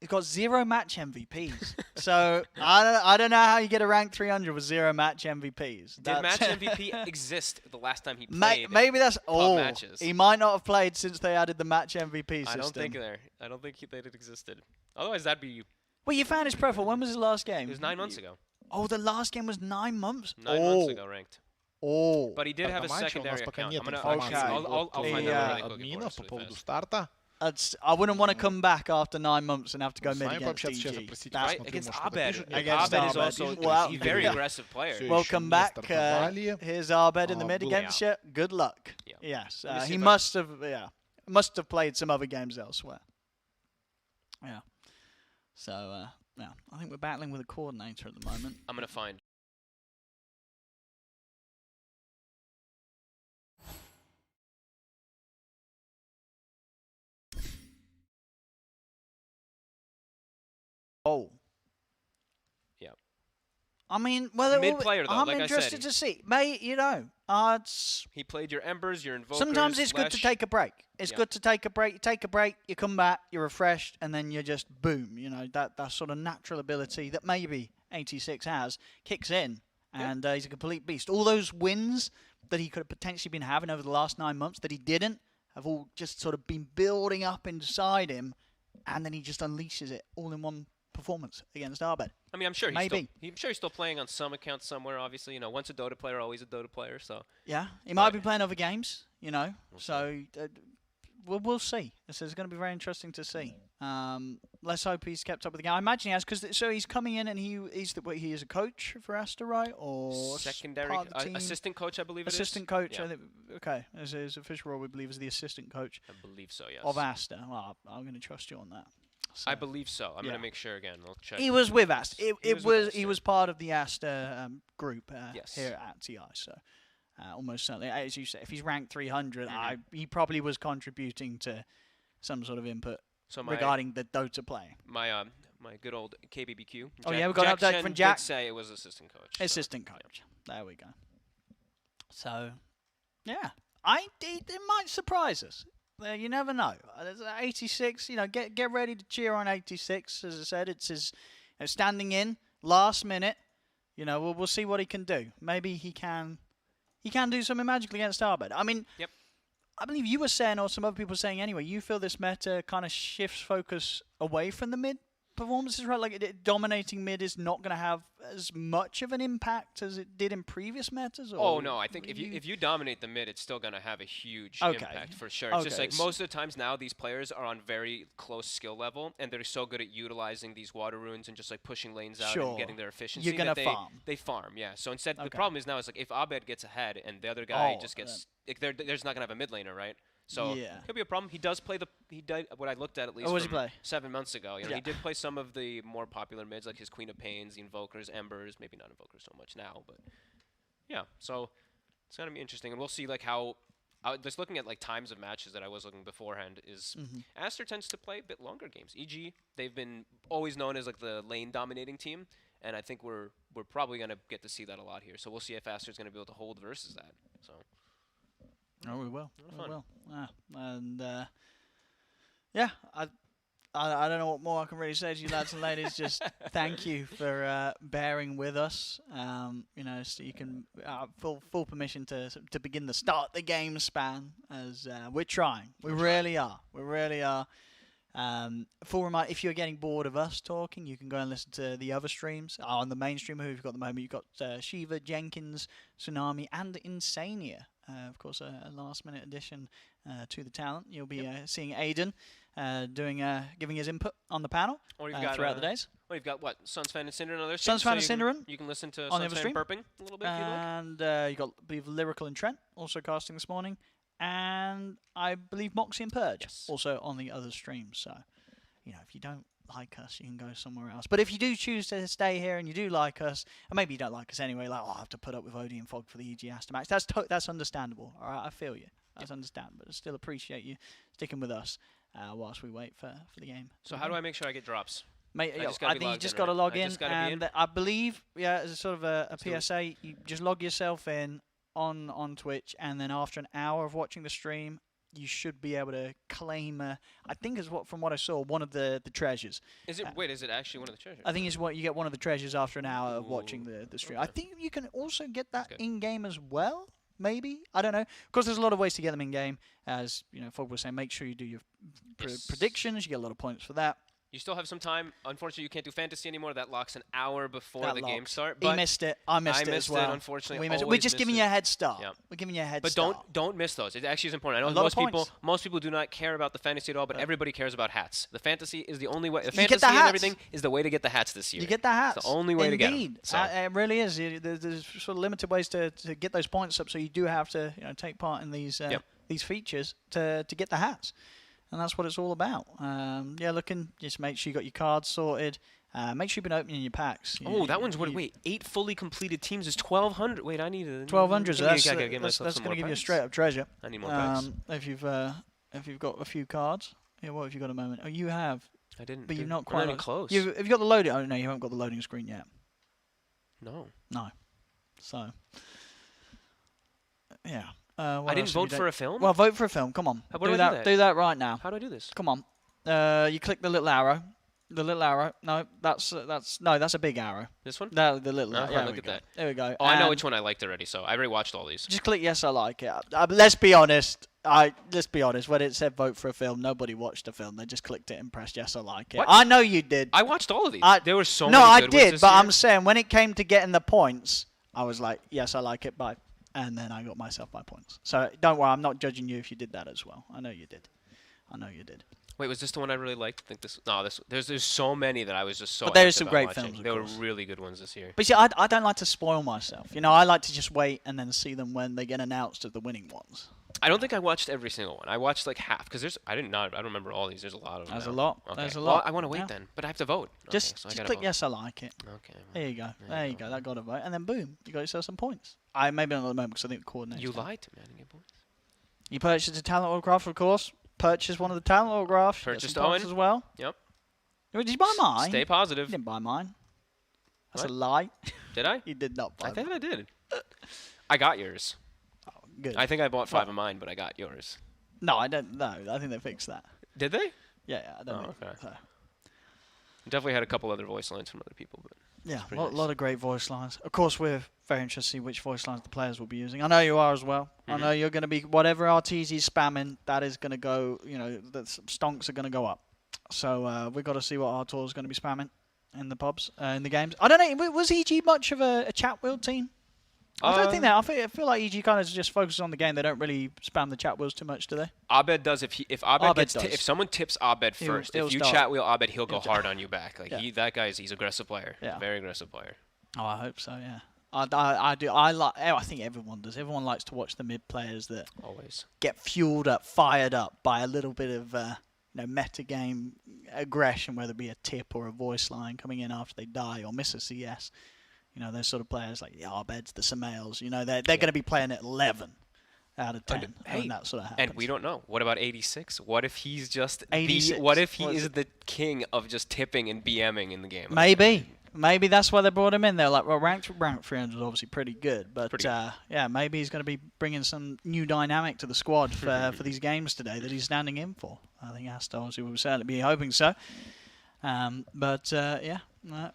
he's got 0 match MVPs. So I don't know how you get a rank 300 with 0 match MVPs. Did match MVP exist the last time he played? Maybe that's all. Matches. He might not have played since they added the match MVP system. I don't think they did existed. Otherwise, that'd be. Well, you found his profile. When was his last game? It was 9 months ago. Oh, the last game was 9 months. 9 months ago, ranked. Oh. But he did have a Давайте, у нас secondary пока account. нет I'm gonna. информации I'll от find out really quick админов for по us поводу really fast. старта. I wouldn't want to come back after 9 months and have to go С mid вами against пообщаться сейчас, DG. простите, That's- посмотрю, Against может, кто-то Abed. пишет. Against Abed is Abed. also Well, he's a very yeah. aggressive player. Всё Welcome еще не back. стартовали. Here's Arbed in the Ah, mid blue. against you. Good luck. Yeah. Yes, Let me see he if I- must have played some other games elsewhere. Yeah. So yeah, I think we're battling with a coordinator at the moment. I'm gonna find. Oh. Yeah. I mean, well, Mid player, though, I'm like I said, interested to see, mate. You know, it's He played your Embers, your Invokers. sometimes it's good to Lesh. take a break. It's Yeah. good to take a break. You take a break, you come back, you're refreshed, and then you're just boom. You know that sort of natural ability that maybe 86 has kicks in, and he's a complete beast. All those wins that he could have potentially been having over the last 9 months that he didn't have all just sort of been building up inside him, and then he just unleashes it all in one performance against Arbed. I mean, I'm sure Maybe. I'm sure he's still playing on some accounts somewhere. Obviously, once a Dota player, always a Dota player. So Yeah, he might But- be playing other games, you know. We'll So we'll see. This is going to be very interesting to see. Let's hope he's kept up with the game. I imagine he has, because so he's coming in and he is a coach for Aster, right? Or secondary part of the team? assistant coach, I believe. Assistant it is. coach. Yeah, I think, okay, his official role we believe is the assistant coach I believe so. Yes. of Aster. Well, I'm going to trust you on that. So. I believe so. I'm Yeah. gonna make sure again. I'll check. He was with Aster. He was with He Aster. was part of the Aster group Yes. here at TI. So almost certainly, as you said, if he's ranked 300, Mhm. he probably was contributing to some sort of input So regarding the Dota play. my good old KBBQ. Oh, yeah, we got an update Chen from Jack. Did say it was assistant coach. Assistant so, coach. There we go. So, yeah, it might surprise us. You never know. There's 86. Get ready to cheer on 86. As I said, it's his standing in last minute. We'll see what he can do. Maybe he can do something magical against Arbed. I mean, Yep. I believe you were saying, or some other people were saying anyway, you feel this meta kind of shifts focus away from the mid performances, right? Like dominating mid is not going to have as much of an impact as it did in previous metas. Or Oh no, I think if you dominate the mid, it's still gonna have a huge impact for sure. It's just Okay, like most of the times now, these players are on very close skill level, and they're so good at utilizing these water runes and just like pushing lanes out Sure. and getting their efficiency. You're gonna that farm. They farm, yeah. So instead, the Okay. problem is now is like if Abed gets ahead and the other guy Oh, just gets, like, they're just not gonna have a mid laner, right? So Yeah. could be a problem. He does play he did what I looked at least. Oh, what does he from play? 7 months ago. Yeah. He did play some of the more popular mids, like his Queen of Pains, the Invokers, Embers. Maybe not Invokers so much now, but yeah. So it's gonna be interesting, and we'll see like how. Just looking at like times of matches that I was looking beforehand is Aster tends to play a bit longer games. E.g., they've been always known as like the lane dominating team, and I think we're probably gonna get to see that a lot here. So we'll see if Aster's gonna be able to hold versus that. So. Oh, we will. We fun. will. And yeah, I don't know what more I can really say to you, lads and ladies. Just thank you for bearing with us. So you can full permission to begin the start the game span as we're trying. We really are. We really are. For reminder, if you're getting bored of us talking, you can go and listen to the other streams. On the main stream, who you've got at the moment, you've got Shiva, Jenkins, Tsunami, and Insania. Of course, a last-minute addition to the talent. You'll be seeing Aiden giving his input on the panel throughout the days. Well, you've got what? Suns Fan and Cinder on other Suns Fan and Cinder You can listen to on the Suns other Fan stream. burping a little bit if you like. And you got, I believe, Lyrical and Trent also casting this morning. And I believe Moxie and Purge also on the other stream. So, if you don't like us, you can go somewhere else. But if you do choose to stay here and you do like us, and maybe you don't like us anyway, like, I have to put up with Odie and Fog for the EG Aster match, that's understandable. All right, I feel you. That's understandable. But I still appreciate you sticking with us whilst we wait for the game. So how do I make sure I get drops? Mate, I I think you just got to log in, and I believe, as a sort of a PSA, you just log yourself in on Twitch, and then after an hour of watching the stream, you should be able to claim. I think is from what I saw, one of the treasures. Is it? Wait, is it actually one of the treasures? I think it's what you get one of the treasures after an hour of watching the stream. I think you can also get that in game as well. Maybe, I don't know. Of course, there's a lot of ways to get them in game. As Fog was saying, make sure you do your predictions. You get a lot of points for that. You still have some time. Unfortunately, you can't do fantasy anymore. That locks an hour before the game start. He missed it. I missed it as well. Unfortunately, we're just giving you a head start. Yeah. We're giving you a head start. But don't miss those. It actually is important. I know most people do not care about the fantasy at all, but everybody cares about hats. The fantasy is the only way. The fantasy and everything is the way to get the hats this year. You get the hats. It's the only way to get them. So. It really is. There's sort of limited ways to get those points up, so you do have to take part in these features to get the hats. And that's what it's all about. Just make sure you got your cards sorted. Make sure you've been opening your packs. That one's what? Wait, 8 fully completed teams is 1,200. Wait, I need 1,200. That's going to give you a straight up treasure. I need more packs. If you've got a few cards, what have you got at the moment? Oh, you have. I didn't. But you're not quite even close. Have you got the loading? Oh no, you haven't got the loading screen yet. No. So. Yeah. I didn't vote for a film? Well, vote for a film. Come on. Do that right now. How do I do this? Come on. You click the little arrow. The little arrow. No, that's a big arrow. This one? No, the little arrow. Yeah, look at that. There we go. Oh, I know which one I liked already, so I already watched all these. Just click yes, I like it. Let's be honest. Let's be honest. When it said vote for a film, nobody watched the film. They just clicked it and pressed yes, I like it. What? I know you did. I watched all of these. There were so many good No, I did, this but year. I'm saying when it came to getting the points, I was like, yes, I like it, bye. And then I got myself my points. So don't worry, I'm not judging you if you did that as well. I know you did. Wait, was this the one I really liked? I think this. No, there's so many that I was just so. But there's some about great watching. films. There were really good ones this year. But see, I don't like to spoil myself. I like to just wait and then see them when they get announced as the winning ones. I don't think I watched every single one. I watched like half because I don't remember all these. There's a lot of them. There's a lot. Okay. There's a lot. Well, I want to wait then, but I have to vote. Just click vote. yes, I like it. Okay. There you go. There you go. That got a vote, and then boom, you got yourself some points. Maybe not at the moment because I think the coordinates. You lied to me. I didn't get points. You purchased a talent autograph, of course. Purchased one of the talent autographs. Purchased Owen as well. Yep. Did you buy mine? Stay positive. You didn't buy mine. That's What? a lie. Did I? You did not buy. I think I did. I got yours. Oh, good. I think I bought 5 of mine, but I got yours. No, I don't. No, I think they fixed that. Did they? Yeah, I don't. Oh, think okay. so. Definitely had a couple other voice lines from other people, but Yeah, a pretty nice. lot of great voice lines. Of course, we're very interested to see which voice lines the players will be using. I know you are as well. I know you're going to be, whatever RTZ is spamming, that is going to go, the stonks are going to go up. So we've got to see what Artur is going to be spamming in the pubs, in the games. I don't know, was EG much of a chat wheel team? I don't think that. I feel like EG kind of just focuses on the game. They don't really spam the chat wheels too much, do they? Abed does. If someone tips Abed first, he'll if you start. Chat wheel Abed, he's go hard on you back. Like Yeah. that guy's he's aggressive player. Yeah. Very aggressive player. Oh, I hope so. Yeah, I do. I think everyone does. Everyone likes to watch the mid players that Always. get fueled up, fired up by a little bit of meta game aggression, whether it be a tip or a voice line coming in after they die or miss a CS. Those sort of players like the Arbeds, the Samails, they're going to be playing at 11 out of 10 when that sort of happens. And we don't know. What about 86? What if he's just 86? what if he is the king of just tipping and BMing in the game? Maybe that's why they brought him in. They're like, well, rank 300 is obviously pretty good, but yeah, maybe he's going to be bringing some new dynamic to the squad for these games today that he's standing in for. I think Aster obviously will certainly be hoping so.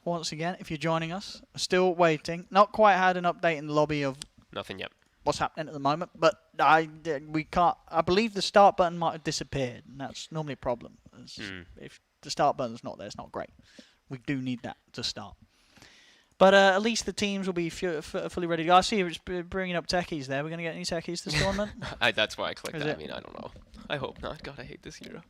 Once again, if you're joining us, still waiting. Not quite had an update in the lobby of Nothing yet. what's happening at the moment, but we can't. I believe the start button might have disappeared, and that's normally a problem. If the start button's not there, it's not great. We do need that to start. But at least the teams will be fully ready to go. I see you're bringing up techies there. We're going to get any techies this tournament? That's why I clicked that. I mean, I don't know. I hope not. God, I hate this hero.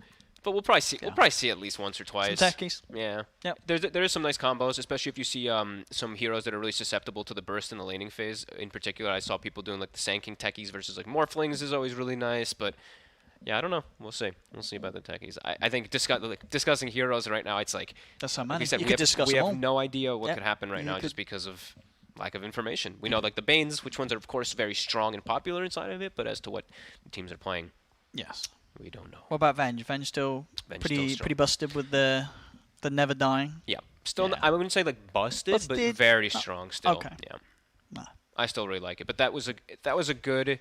But we'll probably see. We'll probably see at least once or twice. Some techies. Yeah. Yep. There is some nice combos, especially if you see some heroes that are really susceptible to the burst in the laning phase. In particular, I saw people doing like the Sand King techies versus like Morphlings is always really nice. But yeah, I don't know. We'll see. We'll see about the techies. I think discussing heroes right now, it's like that's so many. Like said, you could discuss we them have all. no idea what could happen right now just because of lack of information. We know like the Banes, which ones are of course very strong and popular inside of it, but as to what teams are playing, yes, we don't know. What about Venge? Venge still pretty busted with the never dying. Yeah, still. I wouldn't say like busted, but very strong still. Okay. Yeah. Nah. I still really like it, but that was a good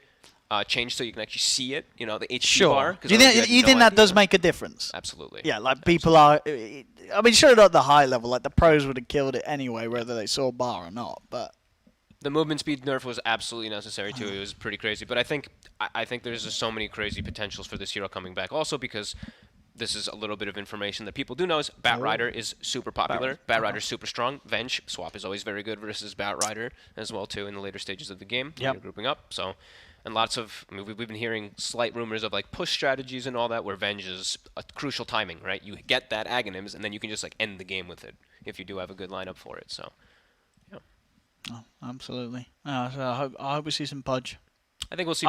change so you can actually see it. You know, the HP sure. bar. Do you think that does make a difference? Absolutely. Yeah, like people are. I mean, sure, not at the high level. Like the pros would have killed it anyway, whether they saw bar or not. But the movement speed nerf was absolutely necessary too. It was pretty crazy, but I think there's just so many crazy potentials for this hero coming back. Also because this is a little bit of information that people do know is Bat Rider is super popular. Bat Rider's super strong. Venge swap is always very good versus Bat Rider as well too in the later stages of the game when you're grouping up. So, and lots of we've been hearing slight rumors of like push strategies and all that where Venge is a crucial timing, right? You get that Aghanims and then you can just like end the game with it if you do have a good lineup for it. So, yeah. Oh, absolutely. So I hope we see some Pudge. I think we'll see.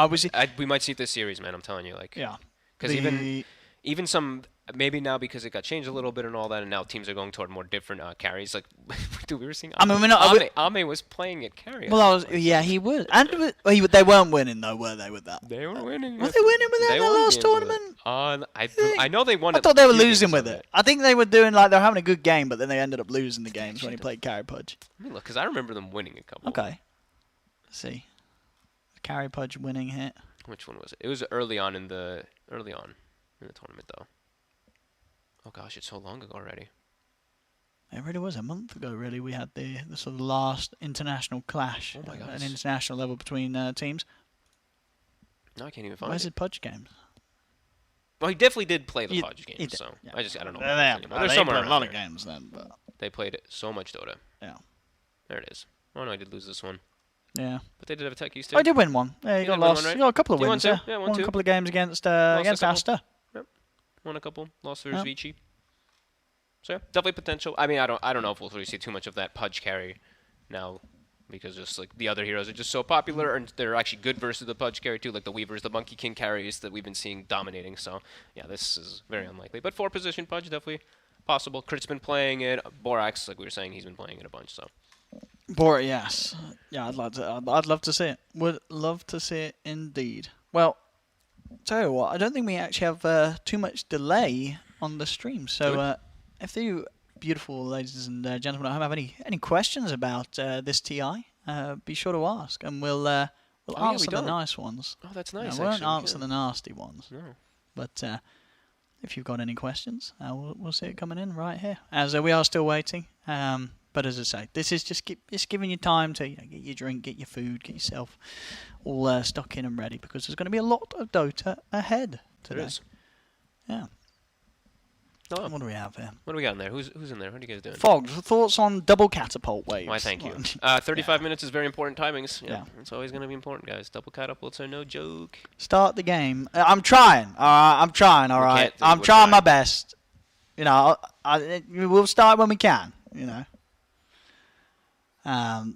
We might see it this series, man. I'm telling you, like. Yeah. Because even some maybe now because it got changed a little bit and all that, and now teams are going toward more different carries. Like, dude, we were seeing. Ame was playing at carry. Well, he was, and they weren't winning though, were they? With that, they were winning. Were they winning with that in the last tournament? I know they won. I thought they were losing with it. I think they were doing like they were having a good game, but then they ended up losing the games when he played carry Pudge. I mean, look, because I remember them winning a couple. Okay. Let's see. Carry Pudge winning hit. Which one was it? It was early on in the tournament though. Oh gosh, it's so long ago already. It really was a month ago. Really, we had the sort of last international clash at an international level between teams. No, I can't even find Where's it. his Pudge games? Well, he definitely did play the Pudge games, so yeah. I don't know. There's somewhere a lot of games then, but they played so much Dota. Yeah. There it is. Oh no, I did lose this one. Yeah. But they did have a techies too. I did win one. Yeah, you got lost. Right? You got a couple of wins. Yeah, won a couple of games against Aster. Yep. Won a couple. Lost versus Vici. So yeah, definitely potential. I mean, I don't know if we'll really see too much of that Pudge carry now, because just like the other heroes are just so popular and they're actually good versus the Pudge carry too, like the Weavers, the Monkey King carries that we've been seeing dominating. So yeah, this is very unlikely. But 4-position Pudge definitely possible. Crit's been playing it. Borax, like we were saying, he's been playing it a bunch. So. Yes. Yeah, I'd love to see it. Would love to see it indeed. Well, tell you what, I don't think we actually have too much delay on the stream. So, if you beautiful ladies and gentlemen at home have any questions about this TI, be sure to ask, and we'll answer the nice ones. Oh, that's nice. We won't answer the nasty ones. No. But if you've got any questions, we'll see it coming in right here. As we are still waiting. But as I say, this is just giving you time to get your drink, get your food, get yourself all stuck in and ready, because there's going to be a lot of Dota ahead today. There is. Yeah. Oh. What do we have here? What do we got in there? Who's in there? What are you guys doing? Fogged, thoughts on double catapult waves? Why, thank you. 35 minutes is very important timings. Yeah. It's always going to be important, guys. Double catapults are no joke. Start the game. I'm trying. I'm trying, all right? I'm trying my best. You know, we'll start when we can, you know.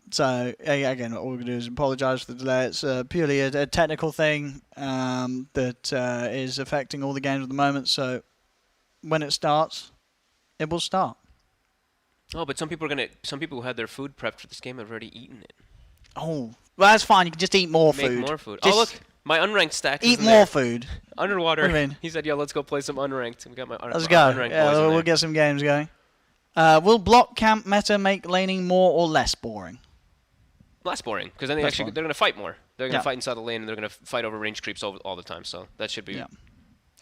So again, all we're going to do is apologise for the delay. It's purely a technical thing that is affecting all the games at the moment. So when it starts, it will start. Oh, but some people who had their food prepped for this game have already eaten it. Oh, well, that's fine. You can just eat more food. Make more food. Oh, look, my unranked stack. Eat more food. Underwater. What do you mean? He said, "Yeah, let's go play some unranked." We got my let's go. Unranked yeah, we'll get some games going. Will block camp meta make laning more or less boring? Less boring, because then they're going to fight more. They're going to fight inside the lane, and they're going to fight over range creeps all the time. So that should be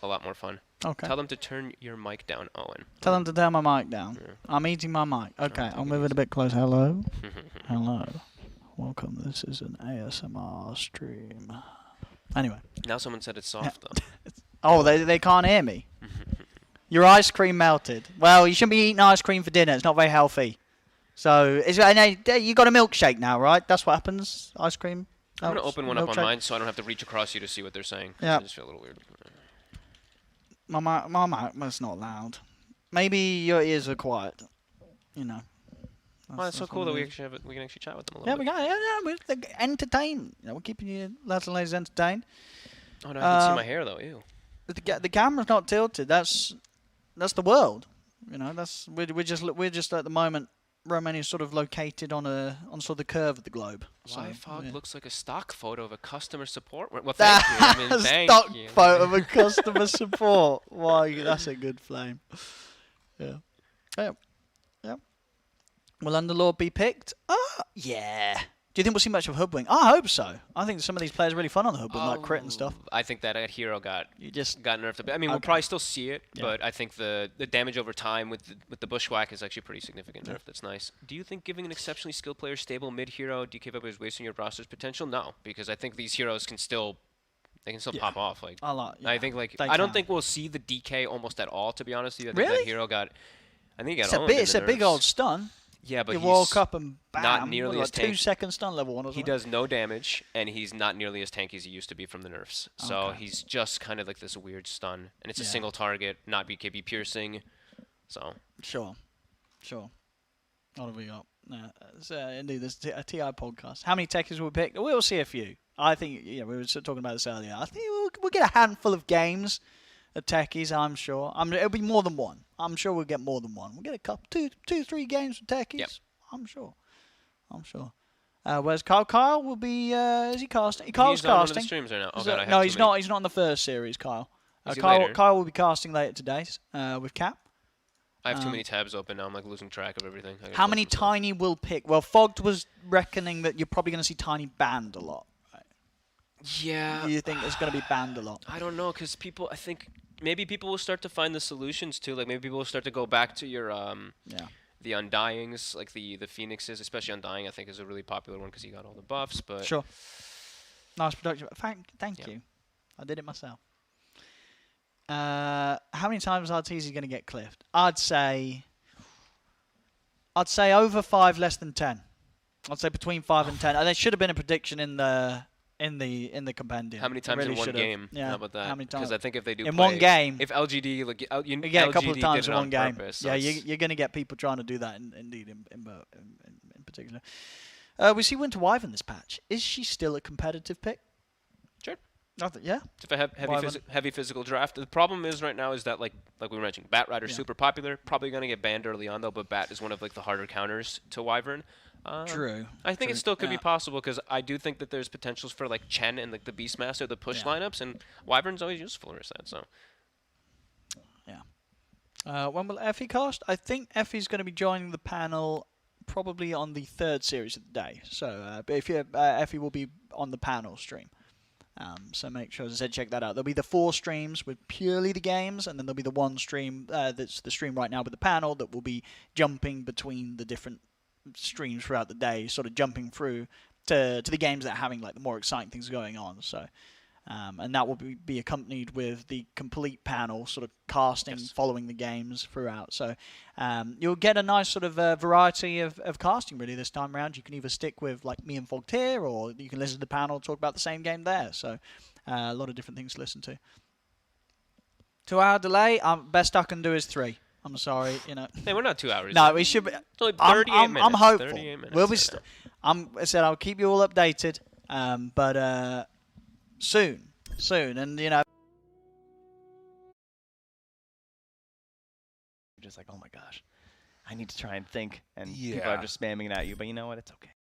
a lot more fun. Okay. Tell them to turn your mic down, Owen. Tell them to turn my mic down. Yeah. I'm eating my mic. Okay, I'll move it a bit closer. Hello. Hello. Welcome. This is an ASMR stream. Anyway. Now someone said it's soft though. Oh, they can't hear me. Your ice cream melted. Well, you shouldn't be eating ice cream for dinner. It's not very healthy. So, you got a milkshake now, right? That's what happens. Ice cream. I'm going to open one up on milkshake. mine so I don't have to reach across you to see what they're saying. Yeah. I just feel a little weird. My that's not loud. Maybe your ears are quiet. You know. Well, it's so cool that we can actually chat with them a little Yeah, bit. we got. We're entertained. You know, we're keeping you lads and ladies entertained. Oh no, I can see my hair though. Ew. The camera's not tilted. That's the world. You know, we're just at the moment. Romania's sort of located on sort of the curve of the globe. Why fog looks like a stock photo of a customer support? Well, thank That you. I mean, thank stock you. photo of a customer support. Why, that's a good flame. Yeah. Yeah. Yeah. Will Underlord be picked? Yeah. Do you think we'll see much of Hoodwink? I hope so. I think some of these players are really fun on the Hoodwink, like Crit and stuff. I think that hero got nerfed a bit. I mean, we'll Okay. probably still see it, but I think the damage over time with the Bushwhack is actually pretty significant nerf. That's nice. Do you think giving an exceptionally skilled player stable mid hero DK Bubba is wasting your roster's potential? No, because I think these heroes can still pop off. Like I think I don't think we'll see the DK almost at all. To be honest with you, I think that hero got. I think he got owned. It's a big old stun. Yeah, but you he's walk up and bam, not nearly as tanky. 2-second stun level one. He does no damage, and he's not nearly as tanky as he used to be from the nerfs. So he's just kind of like this weird stun, and it's a single target, not BKB piercing. So sure. What have we got? Indeed, there's a TI podcast. How many techies will we pick? We'll see a few. I think we were talking about this earlier. I think we'll get a handful of games of techies. I'm sure. It'll be more than one. I'm sure we'll get more than one. We'll get a couple, two, 3 games of techies. Yep. I'm sure. Where's Kyle? Kyle will be. Is he casting? Kyle's Casting. on one of the streams right now. Oh, God, I have no, too he's many. not. He's not on the first series. Kyle. Is he later? Kyle will be casting later today with Cap. I have too many tabs open now. I'm like losing track of everything. How many Tiny will pick? Well, Fogged was reckoning that you're probably going to see Tiny banned a lot. Right? Yeah. You think it's going to be banned a lot? I don't know, because I think maybe people will start to find the solutions too. Like maybe people will start to go back to your the Undyings, like the Phoenixes, especially Undying. I think is a really popular one because he got all the buffs. But sure. Nice production. Thank you. I did it myself. How many times RT is he going to get cliffed? I'd say over 5, less than 10. I'd say between 5 and 10. And there should have been a prediction in the compendium. how many times in one game? Yeah. How about that? How many times? Because I think if they do in play, one game, if LGD you get a couple of times in one game. Purpose, so Yeah, you're going to get people trying to do that. Indeed, in particular. We see Winter Wyvern this patch. Is she still a competitive pick? Sure. Yeah. If a heavy physical draft. The problem is right now is that like we were mentioning, Bat Rider's super popular. Probably going to get banned early on though, but Bat is one of like the harder counters to Wyvern. True. I think it still could be possible because I do think that there's potentials for like Chen and like the Beastmaster, the push lineups, and Wyvern's always useful for that. So. Yeah. When will Effie cast? I think Effie's going to be joining the panel probably on the 3rd series of the day. So, but if you Effie will be on the panel stream. So make sure, as I said, check that out. There'll be the 4 streams with purely the games, and then there'll be the 1 stream that's the stream right now with the panel that will be jumping between the different streams throughout the day, sort of jumping through to the games that are having like the more exciting things going on. So, and that will be accompanied with the complete panel, sort of casting, following the games throughout. So you'll get a nice sort of variety of casting really this time around. You can either stick with like me and Fogged here, or you can listen to the panel talk about the same game there. So a lot of different things to listen to. 2-hour delay. Best I can do is 3. I'm sorry, Hey, we're not 2 hours. No, we should be. It's only 38 minutes. I'm hopeful. 38 minutes, We'll be. I said I'll keep you all updated. But soon, and Just like, oh my gosh, I need to try and think, and people are just spamming it at you. But you know what? It's okay.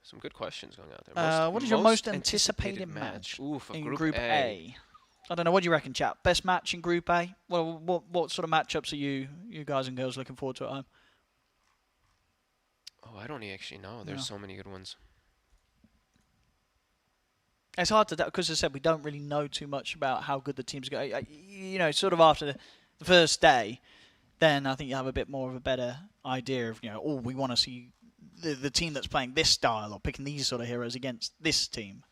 Some good questions going out there. What is your most anticipated match in Group A? I don't know. What do you reckon, chap? Best match in Group A? Well, what sort of matchups are you guys and girls looking forward to at home? Oh, I don't actually know. There's so many good ones. It's hard to because, as I said, we don't really know too much about how good the teams go. Sort of after the first day, then I think you have a bit more of a better idea of we want to see the team that's playing this style or picking these sort of heroes against this team.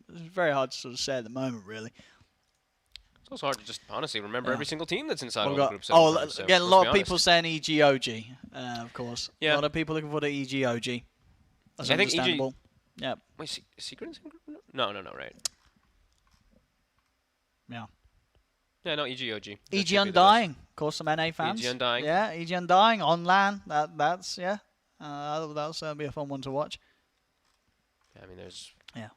It's very hard to sort of say at the moment, really. It's also hard to just honestly remember every single team that's inside all We've the got, groups. again, a lot of people saying EGOG, of course. Yeah. A lot of people looking for the EGOG. That's I think EG understandable. Yeah. Wait, Secret in the same group? No, right. Yeah. Yeah, no, EGOG. That EG should be the Undying, of course, some NA fans. EG Undying. Yeah, EG Undying on LAN. That's yeah. That'll be a fun one to watch. best. I mean, there's. Yeah.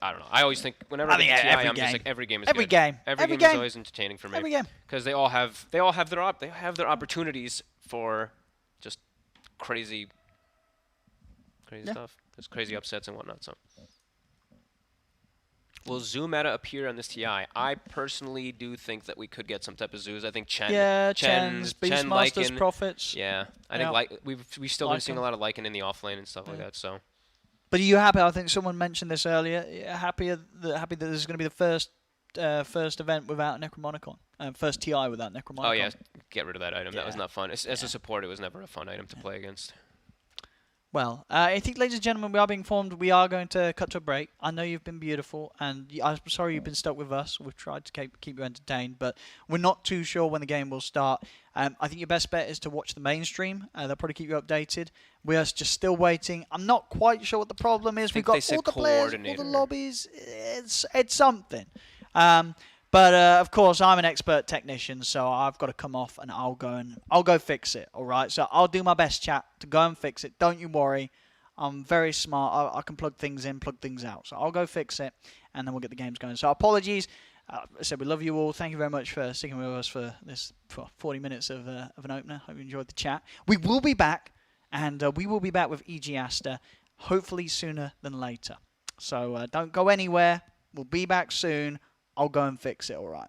I don't know. I always think whenever I I think think TI, every I'm just game. like every game is Every good. game. Every Every game is game. always entertaining for me. Every game. Because they all have their opportunities for just crazy stuff. There's crazy upsets and whatnot. So. Will Zoo meta appear on this TI? I personally do think that we could get some type of Zoos. I think Chen, Chen's Beastmasters, Lycan, Prophets. Yeah, I think we've still been seeing a lot of Lycan in the offlane and stuff like that. So. But are you happy? I think someone mentioned this earlier. Happy that this is going to be the first event without Necromonicon, first TI without Necromonicon. Oh yeah, get rid of that item. That was not fun. As a support, it was never a fun item to play against. Well, I think, ladies and gentlemen, we are being informed we are going to cut to a break. I know you've been beautiful, and I'm sorry you've been stuck with us. We've tried to keep you entertained, but we're not too sure when the game will start. I think your best bet is to watch the mainstream. They'll probably keep you updated. We are just still waiting. I'm not quite sure what the problem is. We've got all the players, all the lobbies. It's something. But of course, I'm an expert technician, so I've got to come off and I'll go fix it. All right, so I'll do my best, chat, to go and fix it. Don't you worry. I'm very smart. I can plug things in, plug things out. So I'll go fix it, and then we'll get the games going. So apologies. I said we love you all. Thank you very much for sticking with us for 40 minutes of an opener. Hope you enjoyed the chat. We will be back, and we will be back with EG Aster, hopefully sooner than later. So don't go anywhere. We'll be back soon. I'll go and fix it, all right.